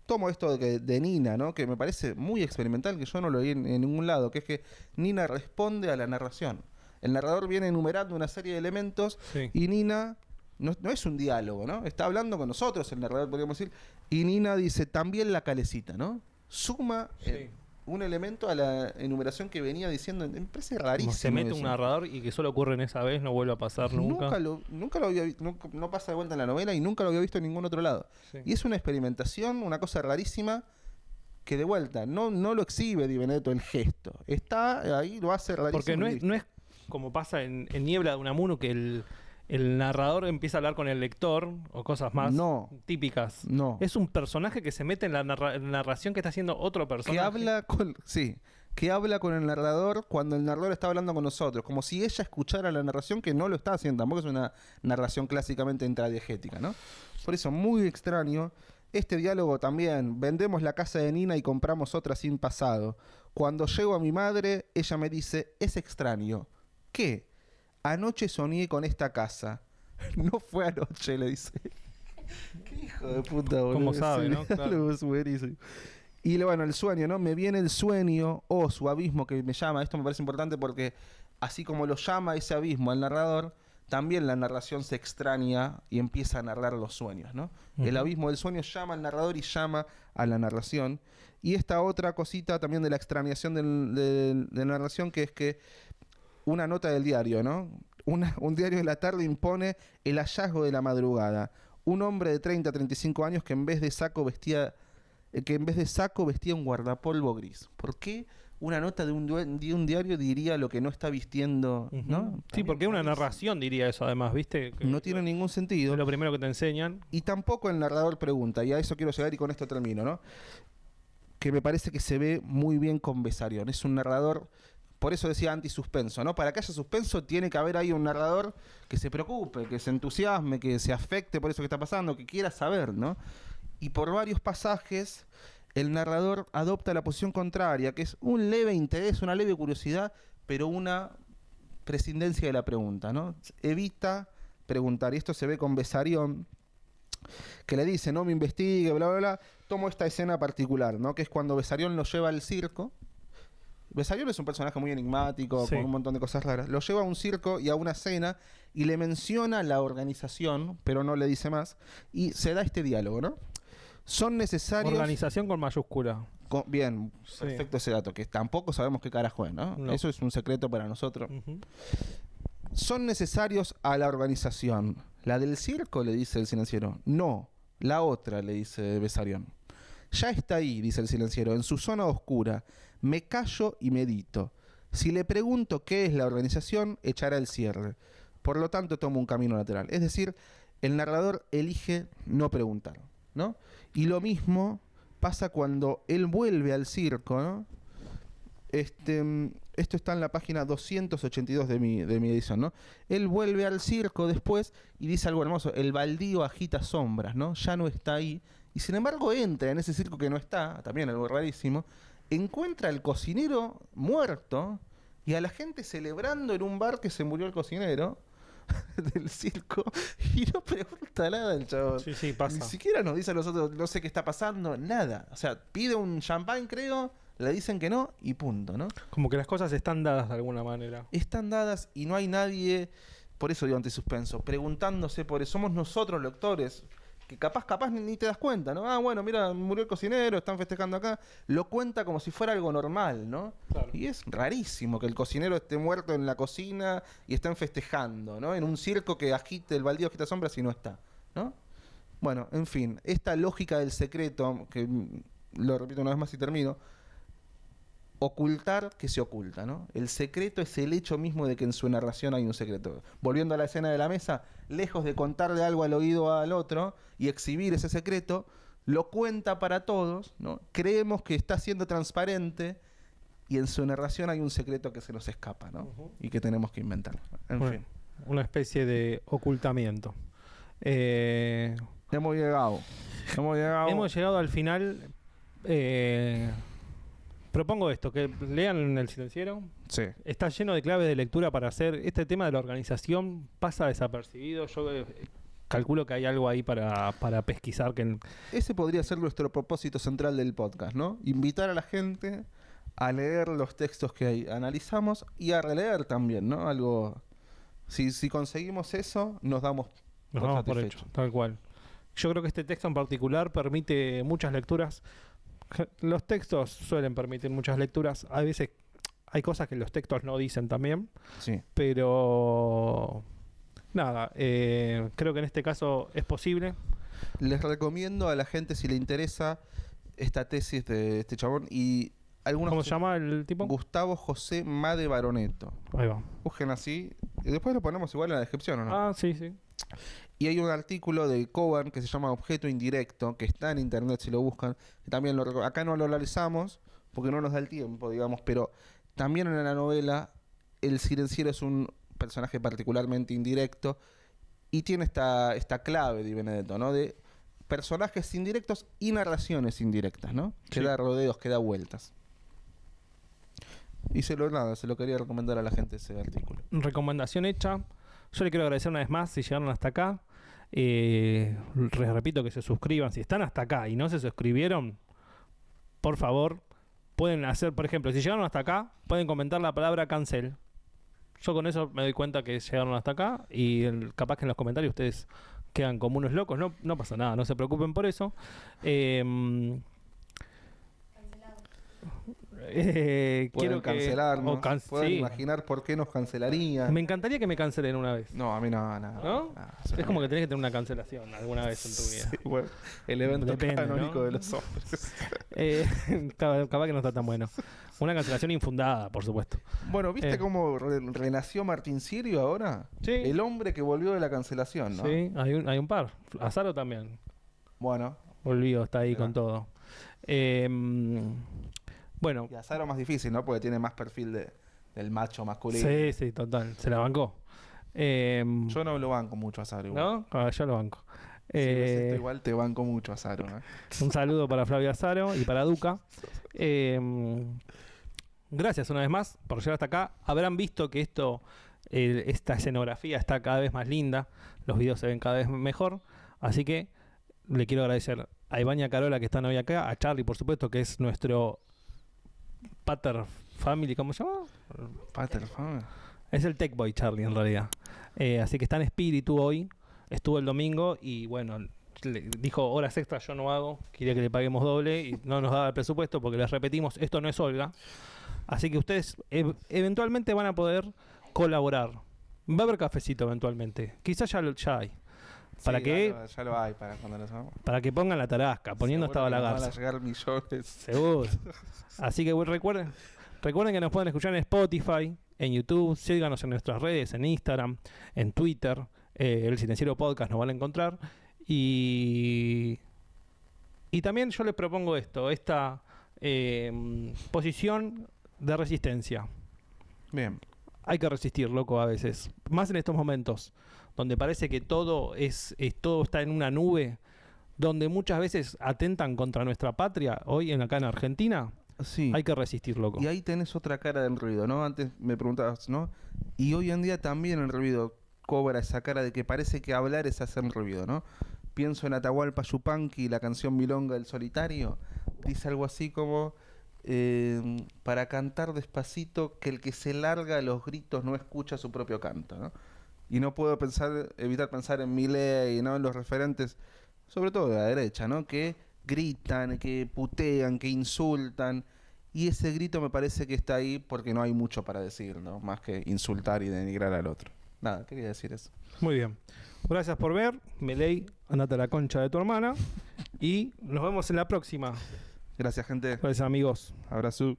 tomo esto de Nina, ¿no? Que me parece muy experimental, que yo no lo vi en ningún lado, que es que Nina responde a la narración. El narrador viene enumerando una serie de elementos y Nina no es un diálogo, ¿no? Está hablando con nosotros, el narrador, podríamos decir, y Nina dice también la calecita, ¿no? Suma un elemento a la enumeración que venía diciendo. Me parece rarísimo. Como se mete eso. un narrador y que solo ocurre en esa vez, no vuelve a pasar nunca. Nunca lo había visto, no pasa de vuelta en la novela y nunca lo había visto en ningún otro lado. Sí. Y es una experimentación, una cosa rarísima que de vuelta no lo exhibe Di Benedetto el gesto. Está ahí, lo hace rarísimo. Porque no es como pasa en Niebla de Unamuno, que el narrador empieza a hablar con el lector o cosas más típicas. No. Es un personaje que se mete en la narración que está haciendo otro personaje. Que habla con el narrador cuando el narrador está hablando con nosotros, como si ella escuchara la narración, que no lo está haciendo, tampoco es una narración clásicamente intradiegética, ¿no? Por eso, muy extraño. Este diálogo también, vendemos la casa de Nina y compramos otra sin pasado. Cuando llego a mi madre, ella me dice, es extraño. ¿Qué? Anoche soñé con esta casa. No fue anoche, le dice. Qué hijo de puta, boludo. ¿Cómo sabe, no? Claro. Es buenísimo. Y bueno, el sueño, ¿no? Me viene el sueño, su abismo que me llama. Esto me parece importante porque así como lo llama ese abismo al narrador, también la narración se extraña y empieza a narrar los sueños, ¿no? El abismo del sueño llama al narrador y llama a la narración. Y esta otra cosita también de la extrañación de la narración, que es que una nota del diario, ¿no? Un diario de la tarde impone el hallazgo de la madrugada. Un hombre de 30 a 35 años que en vez de saco vestía un guardapolvo gris. ¿Por qué una nota de un diario diría lo que no está vistiendo, ¿no? Sí, porque una narración diría eso, además, ¿viste? Que no tiene ningún sentido. Es lo primero que te enseñan. Y tampoco el narrador pregunta, y a eso quiero llegar y con esto termino, ¿no? Que me parece que se ve muy bien con Bessarion. Es un narrador, por eso decía antisuspenso, ¿no? Para que haya suspenso tiene que haber ahí un narrador que se preocupe, que se entusiasme, que se afecte por eso que está pasando, que quiera saber, ¿no? Y por varios pasajes el narrador adopta la posición contraria, que es un leve interés, una leve curiosidad, pero una prescindencia de la pregunta, ¿no? Evita preguntar. Y esto se ve con Bessarion, que le dice, no me investigue, bla, bla, bla. Tomo esta escena particular, ¿no? Que es cuando Bessarion lo lleva al circo. Bessarion es un personaje muy enigmático, con un montón de cosas raras. Lo lleva a un circo y a una cena y le menciona la organización, pero no le dice más. Y se da este diálogo, ¿no? Son necesarios... Organización con mayúscula. Bien, perfecto ese dato, que tampoco sabemos qué carajo es, ¿no? Eso es un secreto para nosotros. Son necesarios a la organización. ¿La del circo?, le dice el silenciero. No, la otra, le dice Bessarion. Ya está ahí, dice el silenciero, en su zona oscura. Me callo y medito. Si le pregunto qué es la organización, echará el cierre. Por lo tanto, tomo un camino lateral. Es decir, el narrador elige no preguntar, ¿no? Y lo mismo pasa cuando él vuelve al circo, ¿no? Esto está en la página 282 de mi edición, ¿no? Él vuelve al circo después y dice algo hermoso. El baldío agita sombras, ¿no? Ya no está ahí. Y sin embargo entra en ese circo que no está, también algo rarísimo. Encuentra al cocinero muerto y a la gente celebrando en un bar que se murió el cocinero del circo, y no pregunta nada el chabón. Sí, pasa. Ni siquiera nos dice a nosotros, no sé qué está pasando, nada. O sea, pide un champán, creo, le dicen que no y punto, ¿no? Como que las cosas están dadas de alguna manera. Están dadas y no hay nadie, por eso digo antisuspenso, preguntándose por eso. Somos nosotros, lectores, que capaz ni te das cuenta, ¿no? Ah, bueno, mira, murió el cocinero, están festejando acá. Lo cuenta como si fuera algo normal, ¿no? Claro. Y es rarísimo que el cocinero esté muerto en la cocina y estén festejando, ¿no? En un circo que agite, el baldío agita sombras y no está, ¿no? Bueno, en fin, esta lógica del secreto, que lo repito una vez más y termino, ocultar que se oculta, ¿no? El secreto es el hecho mismo de que en su narración hay un secreto. Volviendo a la escena de la mesa, lejos de contarle algo al oído al otro y exhibir ese secreto, lo cuenta para todos, ¿no? Creemos que está siendo transparente y en su narración hay un secreto que se nos escapa, ¿no? Y que tenemos que inventar. En Bueno, fin. una especie de ocultamiento. Hemos llegado. Hemos llegado al final. Propongo esto, que lean el silenciero. Sí. Está lleno de claves de lectura para hacer. Este tema de la organización pasa desapercibido. Yo calculo que hay algo ahí para pesquisar. Ese podría ser nuestro propósito central del podcast, ¿no? Invitar a la gente a leer los textos que analizamos y a releer también, ¿no? Algo. Si conseguimos eso, nos damos vamos por satisfechos. hecho, tal cual. Yo creo que este texto en particular permite muchas lecturas. Los textos suelen permitir muchas lecturas. A veces hay cosas que los textos no dicen también. Sí. Pero nada, creo que en este caso es posible. Les recomiendo a la gente, si le interesa, esta tesis de este chabón y algunos. ¿Cómo se llama el tipo? Gustavo José Made Baroneto. Ahí va. Busquen así. Y después lo ponemos igual en la descripción, ¿o no? Ah, sí, sí. Y hay un artículo de Coban que se llama Objeto Indirecto, que está en internet si lo buscan. Que también acá no lo analizamos porque no nos da el tiempo, digamos, pero también en la novela el silenciero es un personaje particularmente indirecto y tiene esta clave de Benedetto, ¿no? De personajes indirectos y narraciones indirectas, ¿no? Que Sí. da rodeos, que da vueltas. Y se lo quería recomendar a la gente ese artículo. Recomendación hecha. Yo le quiero agradecer una vez más si llegaron hasta acá. Les repito que se suscriban. Si están hasta acá y no se suscribieron, por favor, pueden hacer, por ejemplo, si llegaron hasta acá, pueden comentar la palabra cancel. Yo con eso me doy cuenta que llegaron hasta acá y capaz que en los comentarios ustedes quedan como unos locos. No pasa nada, no se preocupen por eso. Pueden Quiero cancelarnos. Pueden sí. imaginar por qué nos cancelarían. Me encantaría que me cancelen una vez. No, a mí no. ¿No? eso Es como que tenés que tener una cancelación alguna vez en tu vida. Sí, bueno, el evento Depende, canónico ¿no? de los hombres. Capaz que no está tan bueno. Una cancelación infundada, por supuesto. Bueno, ¿viste Eh. cómo renació Martín Sirio ahora? Sí. El hombre que volvió de la cancelación, ¿no? Sí, hay un par. Azaro también. Bueno, Volvió, está ahí Mirá. con todo. Bueno, y Azaro más difícil, ¿no? Porque tiene más perfil del macho masculino. sí, total. Se la bancó. Yo no lo banco mucho a Azaro. Igual. ¿No? Yo lo banco. Si ves esto igual te banco mucho a Azaro, ¿eh? Un saludo para Flavio Azaro y para Duca. Gracias una vez más por llegar hasta acá. Habrán visto que esta escenografía está cada vez más linda. Los videos se ven cada vez mejor. Así que le quiero agradecer a Iván y a Carola que están hoy acá. A Charlie, por supuesto, que es nuestro Pater Family. ¿Cómo se llama? Pater, fama. Es el Tech Boy Charlie en realidad. Así que está en espíritu hoy. Estuvo el domingo y bueno, le dijo horas extras yo no hago. Quería que le paguemos doble y no nos daba el presupuesto porque les repetimos, esto no es Olga. Así que ustedes eventualmente van a poder colaborar. Va a haber cafecito eventualmente. Quizás ya hay. ¿Para Sí, qué? Ya lo hay para cuando los hagamos. Para que pongan la tarasca, poniendo Seguro estaba la que nos garza. Van a llegar millones. Seguro. Así que recuerden que nos pueden escuchar en Spotify, en YouTube, síganos en nuestras redes, en Instagram, en Twitter, el Silenciero Podcast nos van a encontrar. Y también yo les propongo esta posición de resistencia. Bien. Hay que resistir, loco, a veces. Más en estos momentos, donde parece que todo está en una nube, donde muchas veces atentan contra nuestra patria, hoy acá en Argentina. Sí. Hay que resistir, loco. Y ahí tenés otra cara del ruido, ¿no? Antes me preguntabas, ¿no? Y hoy en día también el ruido cobra esa cara de que parece que hablar es hacer ruido, ¿no? Pienso en Atahualpa Yupanqui, la canción Milonga del Solitario. Dice algo así como, para cantar despacito, que el que se larga a los gritos no escucha su propio canto, ¿no? Y no puedo evitar pensar en Milei, ¿no? En los referentes. sobre todo de la derecha, ¿no? Que gritan, que putean, que insultan. Y ese grito me parece que está ahí porque no hay mucho para decir, ¿no? Más que insultar y denigrar al otro. Nada, quería decir eso. Muy bien. Gracias por ver. Meley, andate a la concha de tu hermana. Y nos vemos en la próxima. Gracias, gente. Gracias, amigos. Abrazo.